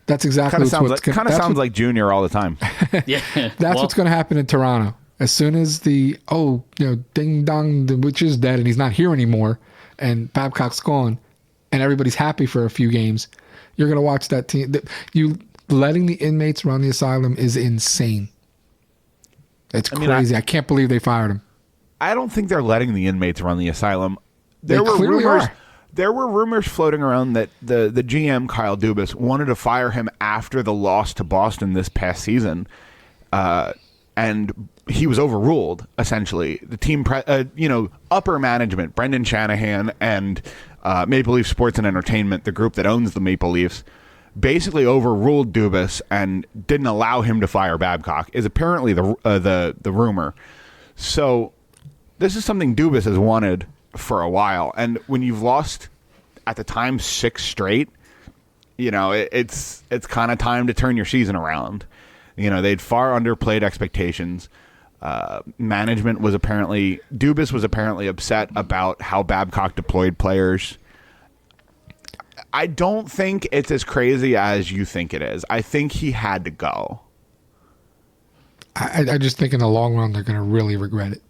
That's exactly sounds like Junior all the time. Yeah, that's what's going to happen in Toronto. As soon as ding dong, the witch is dead and he's not here anymore, and Babcock's gone, and everybody's happy for a few games, you're going to watch that team. You letting the inmates run the asylum is insane. It's crazy. I can't believe they fired him. I don't think they're letting the inmates run the asylum. They clearly are. There were rumors floating around that the GM, Kyle Dubas, wanted to fire him after the loss to Boston this past season. And he was overruled, essentially. The team, upper management, Brendan Shanahan and Maple Leaf Sports and Entertainment, the group that owns the Maple Leafs, basically overruled Dubas and didn't allow him to fire Babcock, is apparently the rumor. So this is something Dubas has wanted for a while. And when you've lost, at the time, 6 straight, it's kind of time to turn your season around. They'd far underplayed expectations. Management was Dubas was apparently upset about how Babcock deployed players. I don't think it's as crazy as you think it is. I think he had to go. I just think in the long run they're going to really regret it.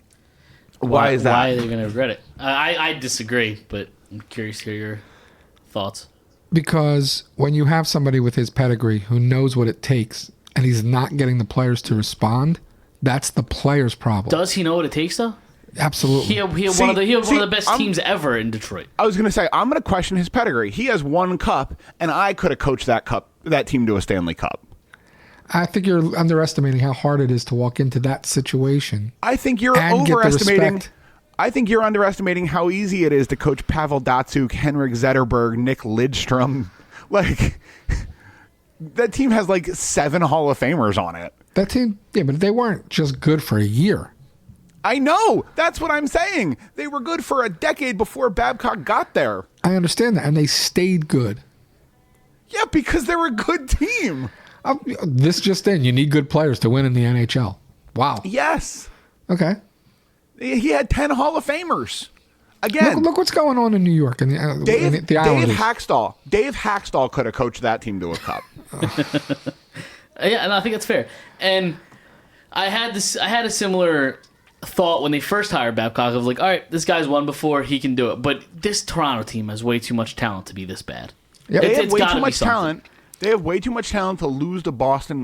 Why is that? Why are they going to regret it? I disagree, but I'm curious to hear your thoughts. Because when you have somebody with his pedigree who knows what it takes and he's not getting the players to respond, that's the player's problem. Does he know what it takes, though? Absolutely. He had one of the best teams ever in Detroit. I was going to say, I'm going to question his pedigree. He has 1 cup, and I could have coached that team to a Stanley Cup. I think you're underestimating how hard it is to walk into that situation. I think you're overestimating. I think you're underestimating how easy it is to coach Pavel Datsyuk, Henrik Zetterberg, Nick Lidstrom. Like, that team has 7 Hall of Famers on it. That team, yeah, but they weren't just good for a year. I know. That's what I'm saying. They were good for a decade before Babcock got there. I understand that, and they stayed good. Yeah, because they're a good team. This just in, you need good players to win in the NHL. Wow. Yes. Okay. He had 10 Hall of Famers. Again, look what's going on in New York and the Islanders. Dave Haxtell could have coached that team to a cup. Yeah, and I think that's fair. And I had a similar thought when they first hired Babcock. I was like, all right, this guy's won before, he can do it. But this Toronto team has way too much talent to be this bad. Yep. They have way too much talent. They have way too much talent to lose to Boston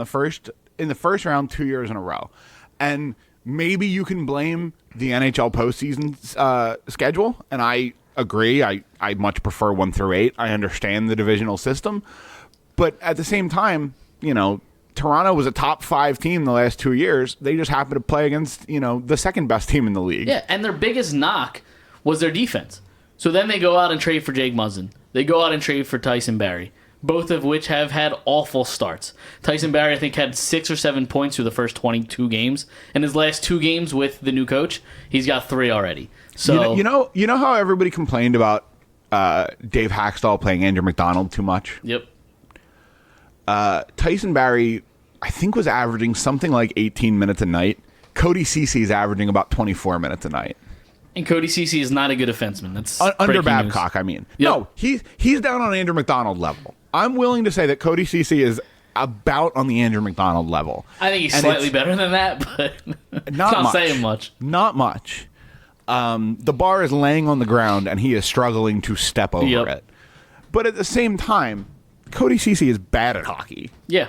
in the first round 2 years in a row. And maybe you can blame the NHL postseason schedule, and I agree. I much prefer 1 through 8. I understand the divisional system. But at the same time, Toronto was a top 5 team the last 2 years. They just happened to play against, the second best team in the league. Yeah, and their biggest knock was their defense. So then they go out and trade for Jake Muzzin. They go out and trade for Tyson Barrie. both of which have had awful starts. Tyson Barrie, I think, had 6 or 7 points through the first 22 games. In his last 2 games with the new coach, he's got 3 already. So you know how everybody complained about Dave Haxtell playing Andrew McDonald too much? Yep. Tyson Barrie, I think, was averaging something like 18 minutes a night. Cody Cece is averaging about 24 minutes a night. And Cody Cece is not a good defenseman. That's Under breaking Babcock, news. I mean. Yep. No, he's down on Andrew McDonald level. I'm willing to say that Cody Cece is about on the Andrew McDonald level. I think he's And slightly it's better than that, but not much. saying much. Not much. The bar is laying on the ground, and he is struggling to step over it. But at the same time, Cody Cece is bad at hockey. Yeah.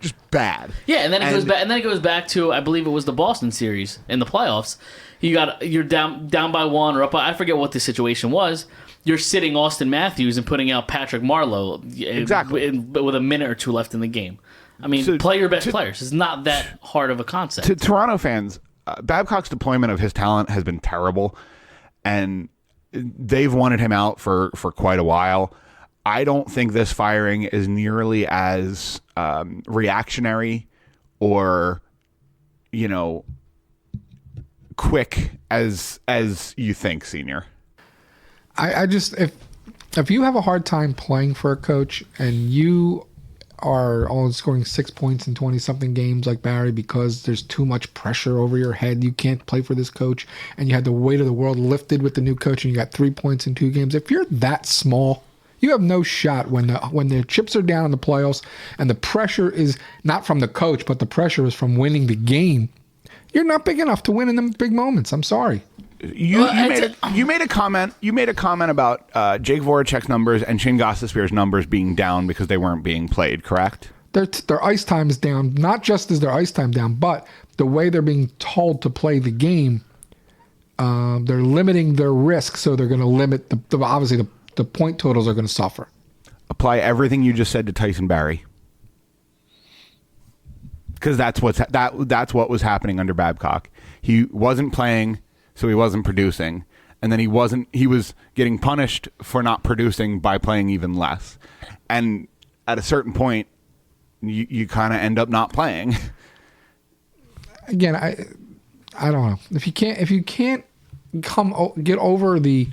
Just bad. Yeah, and then it goes back to, I believe it was the Boston series in the playoffs. You're down by 1 or up by, I forget what the situation was. You're sitting Austin Matthews and putting out Patrick Marleau Exactly. with a minute or 2 left in the game. I mean, So, play your best players. It's not that hard of a concept. To Toronto fans, Babcock's deployment of his talent has been terrible, and they've wanted him out for quite a while. I don't think this firing is nearly as reactionary or, quick as you think, Senior. I just if you have a hard time playing for a coach and you are only scoring 6 points in 20-something games like Barrie because there's too much pressure over your head, you can't play for this coach, and you had the weight of the world lifted with the new coach and you got 3 points in 2 games. If you're that small, you have no shot when the chips are down in the playoffs and the pressure is not from the coach, but the pressure is from winning the game. You're not big enough to win in them big moments. I'm sorry. You made a comment about Jake Voracek's numbers and Shayne Gostisbehere's numbers being down because they weren't being played, correct? Their ice time is down. Not just is their ice time down, but the way they're being told to play the game, they're limiting their risk, so they're going to limit obviously the point totals are going to suffer. Apply everything you just said to Tyson Barrie, because that's what was happening under Babcock. He wasn't playing, so he wasn't producing, and then he was getting punished for not producing by playing even less. And at a certain point, you kind of end up not playing. Again, I don't know if you can't get over the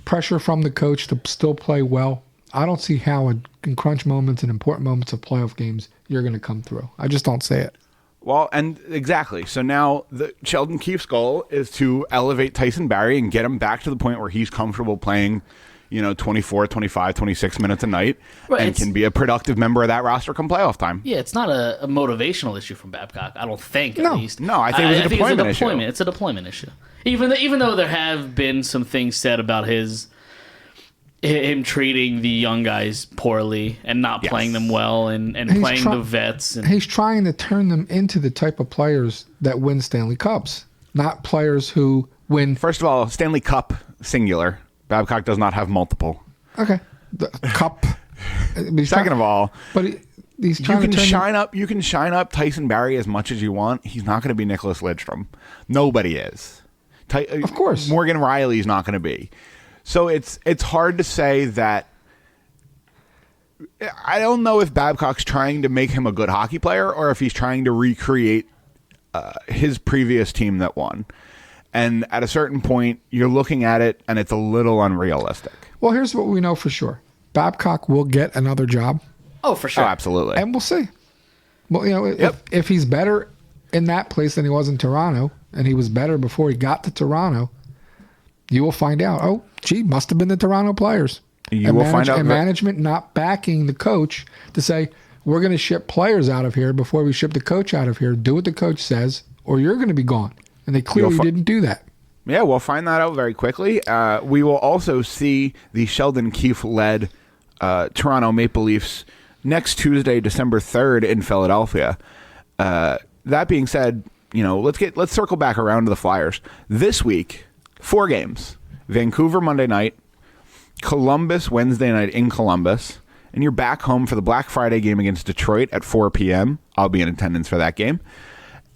pressure from the coach to still play well. I don't see how in crunch moments and important moments of playoff games you're going to come through. I just don't see it. Well, and exactly. So now Sheldon Keefe's goal is to elevate Tyson Barrie and get him back to the point where he's comfortable playing, 24, 25, 26 minutes a night, and can be a productive member of that roster come playoff time. Yeah, it's not a motivational issue from Babcock, I don't think, at least. No, I think it was a deployment issue. It's a deployment issue. Even though there have been some things said about him treating the young guys poorly and not playing them well and playing the vets. And he's trying to turn them into the type of players that win Stanley Cups, not players who win. First of all, Stanley Cup, singular. Babcock does not have multiple. Okay. The cup. Second of all, but he's trying you can shine up Tyson Barrie as much as you want. He's not going to be Nicholas Lidstrom. Nobody is. Of course. Morgan Riley's not going to be. So it's hard to say that. I don't know if Babcock's trying to make him a good hockey player or if he's trying to recreate his previous team that won. And at a certain point, you're looking at it, and it's a little unrealistic. Well, here's what we know for sure. Babcock will get another job. Oh, for sure. Oh, absolutely. And we'll see. Well, if he's better in that place than he was in Toronto, and he was better before he got to Toronto, you will find out, oh, gee, must have been the Toronto players. Find out. And management not backing the coach to say, we're going to ship players out of here before we ship the coach out of here. Do what the coach says, or you're going to be gone. And they clearly didn't do that. Yeah, we'll find that out very quickly. We will also see the Sheldon Keefe-led Toronto Maple Leafs next Tuesday, December 3rd in Philadelphia. That being said, let's circle back around to the Flyers. This week, 4 games. Vancouver Monday night, Columbus Wednesday night in Columbus, and you're back home for the Black Friday game against Detroit at 4 p.m. I'll be in attendance for that game.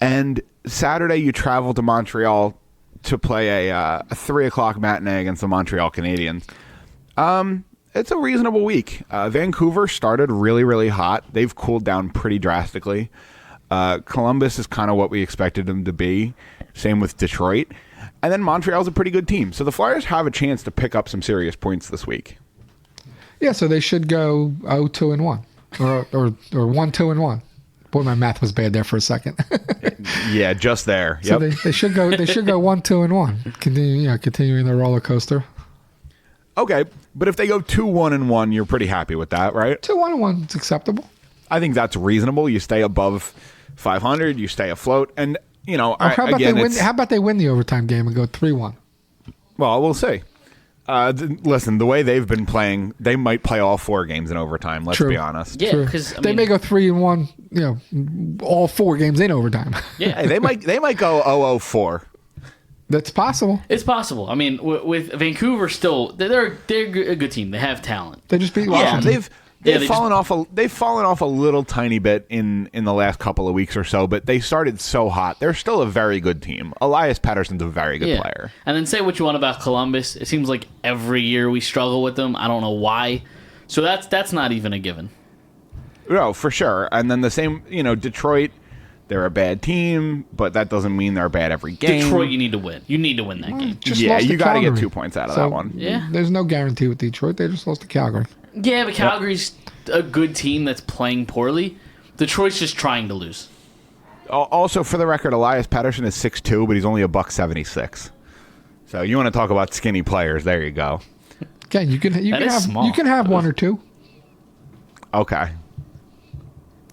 And Saturday, you travel to Montreal to play a 3 o'clock matinee against the Montreal Canadiens. it's a reasonable week. Vancouver started really, really hot. They've cooled down pretty drastically. Columbus is kind of what we expected them to be. Same with Detroit. And then Montreal's a pretty good team. So the Flyers have a chance to pick up some serious points this week. Yeah, so they should go 0-2-1 or 1-2-1. Boy, my math was bad there for a second. Yeah, just there. So Yep. they should go 1-2-1. Continuing the roller coaster. Okay, but if they go 2-1-1, you're pretty happy with that, right? 2-1-1 is acceptable. I think that's reasonable. You stay above 500, you stay afloat, and How about they win the overtime game and go 3-1? Well, we'll see. Listen, the way they've been playing, they might play all 4 games in overtime. Let's True. be honest. Yeah, True. because They may go 3-1. All 4 games in overtime. Yeah, Hey, they might go 0-4. That's possible. it's possible. I mean, with Vancouver, still they're a good team. They have talent. They just beat Yeah, Washington. they've they fallen off a little tiny bit in the last couple of weeks or so, but they started so hot. They're still a very good team. Elias Pettersson's a very good player. And then say what you want about Columbus. It seems like every year we struggle with them. I don't know why. So that's not even a given. No, for sure. And then the same, Detroit, they're a bad team, but that doesn't mean they're bad every game. Detroit, you need to win. You need to win that game. Just Yeah, lost to you got to get Calgary. 2 points out of So, that one. Yeah. There's no guarantee with Detroit. They just lost to Calgary. Yeah, but Calgary's a good team that's playing poorly. Detroit's just trying to lose. Also, for the record, Elias Pettersson is 6'2", but he's only $176. So you want to talk about skinny players? There you go. Okay, you can is small. you can have 1 or 2. Okay.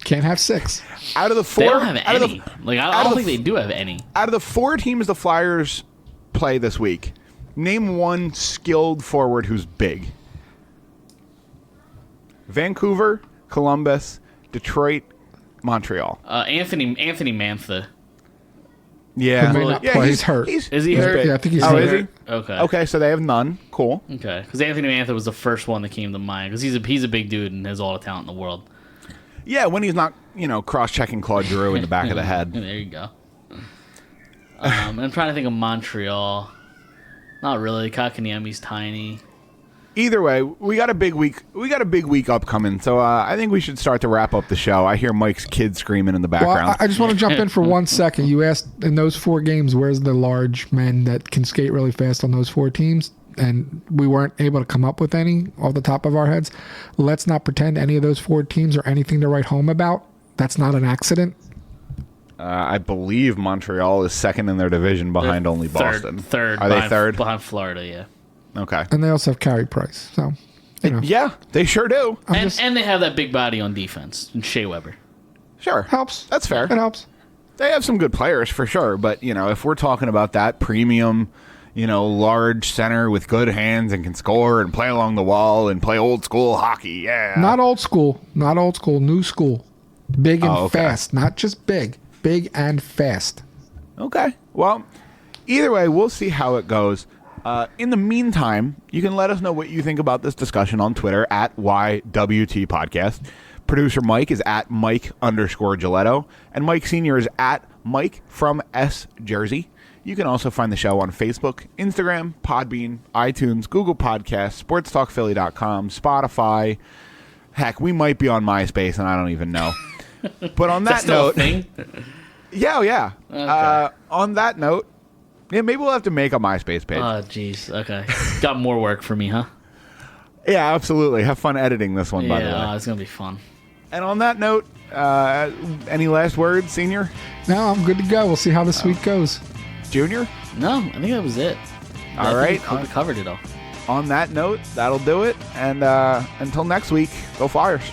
Can't have 6. Out of the 4, They don't have out of any. the- I out don't of think the- they do have any. out of the 4 teams the Flyers play this week, name one skilled forward who's big. Vancouver, Columbus, Detroit, Montreal. Anthony Mantha. Yeah, He may not play. He's hurt. Is he he's hurt? big. Yeah, I think he's Oh, hurt. is he? Okay. Okay, so they have none. Cool. Okay. Because Anthony Mantha was the first one that came to mind because he's a big dude and has all the talent in the world. Yeah, when he's not, cross-checking Claude Giroux in the back of the head. There you go. I'm trying to think of Montreal. Not really. Kakaniemi's tiny. Either way, we got a big week. We got a big week upcoming, so I think we should start to wrap up the show. I hear Mike's kid screaming in the Well, background. I just want to jump in for 1 second. You asked in those 4 games, where's the large men that can skate really fast on those 4 teams? And we weren't able to come up with any off the top of our heads. Let's not pretend any of those 4 teams are anything to write home about. That's not an accident. I believe Montreal is second in their division behind only Boston. Third. Are they third? Behind Florida, yeah. Okay. And they also have Carey Price. So, Yeah, they sure do. And they have that big body on defense, and Shea Weber. Sure. helps. That's fair. It helps. They have some good players for sure, but if we're talking about that premium, large center with good hands and can score and play along the wall and play old school hockey, yeah. Not old school. Not old school. New school. Big and Oh, okay. fast. Not just big. Big and fast. Okay. Well, either way, we'll see how it goes. In the meantime, you can let us know what you think about this discussion on Twitter at YWT Podcast. Producer Mike is at Mike_Giletto, and Mike Sr. is at Mike from S Jersey. You can also find the show on Facebook, Instagram, Podbean, iTunes, Google Podcasts, SportsTalkPhilly.com, Spotify. Heck, we might be on MySpace, and I don't even know. But on that That's still a note, thing. yeah. Okay. On that note, yeah, maybe we'll have to make a MySpace page. Oh, jeez. Okay. Got more work for me, huh? Yeah, absolutely. Have fun editing this one, by the way. Yeah, it's going to be fun. And on that note, any last words, Senior? No, I'm good to go. We'll see how this week goes. Junior? No, I think that was it. All right. We covered it all. On that note, that'll do it. And until next week, go Flyers.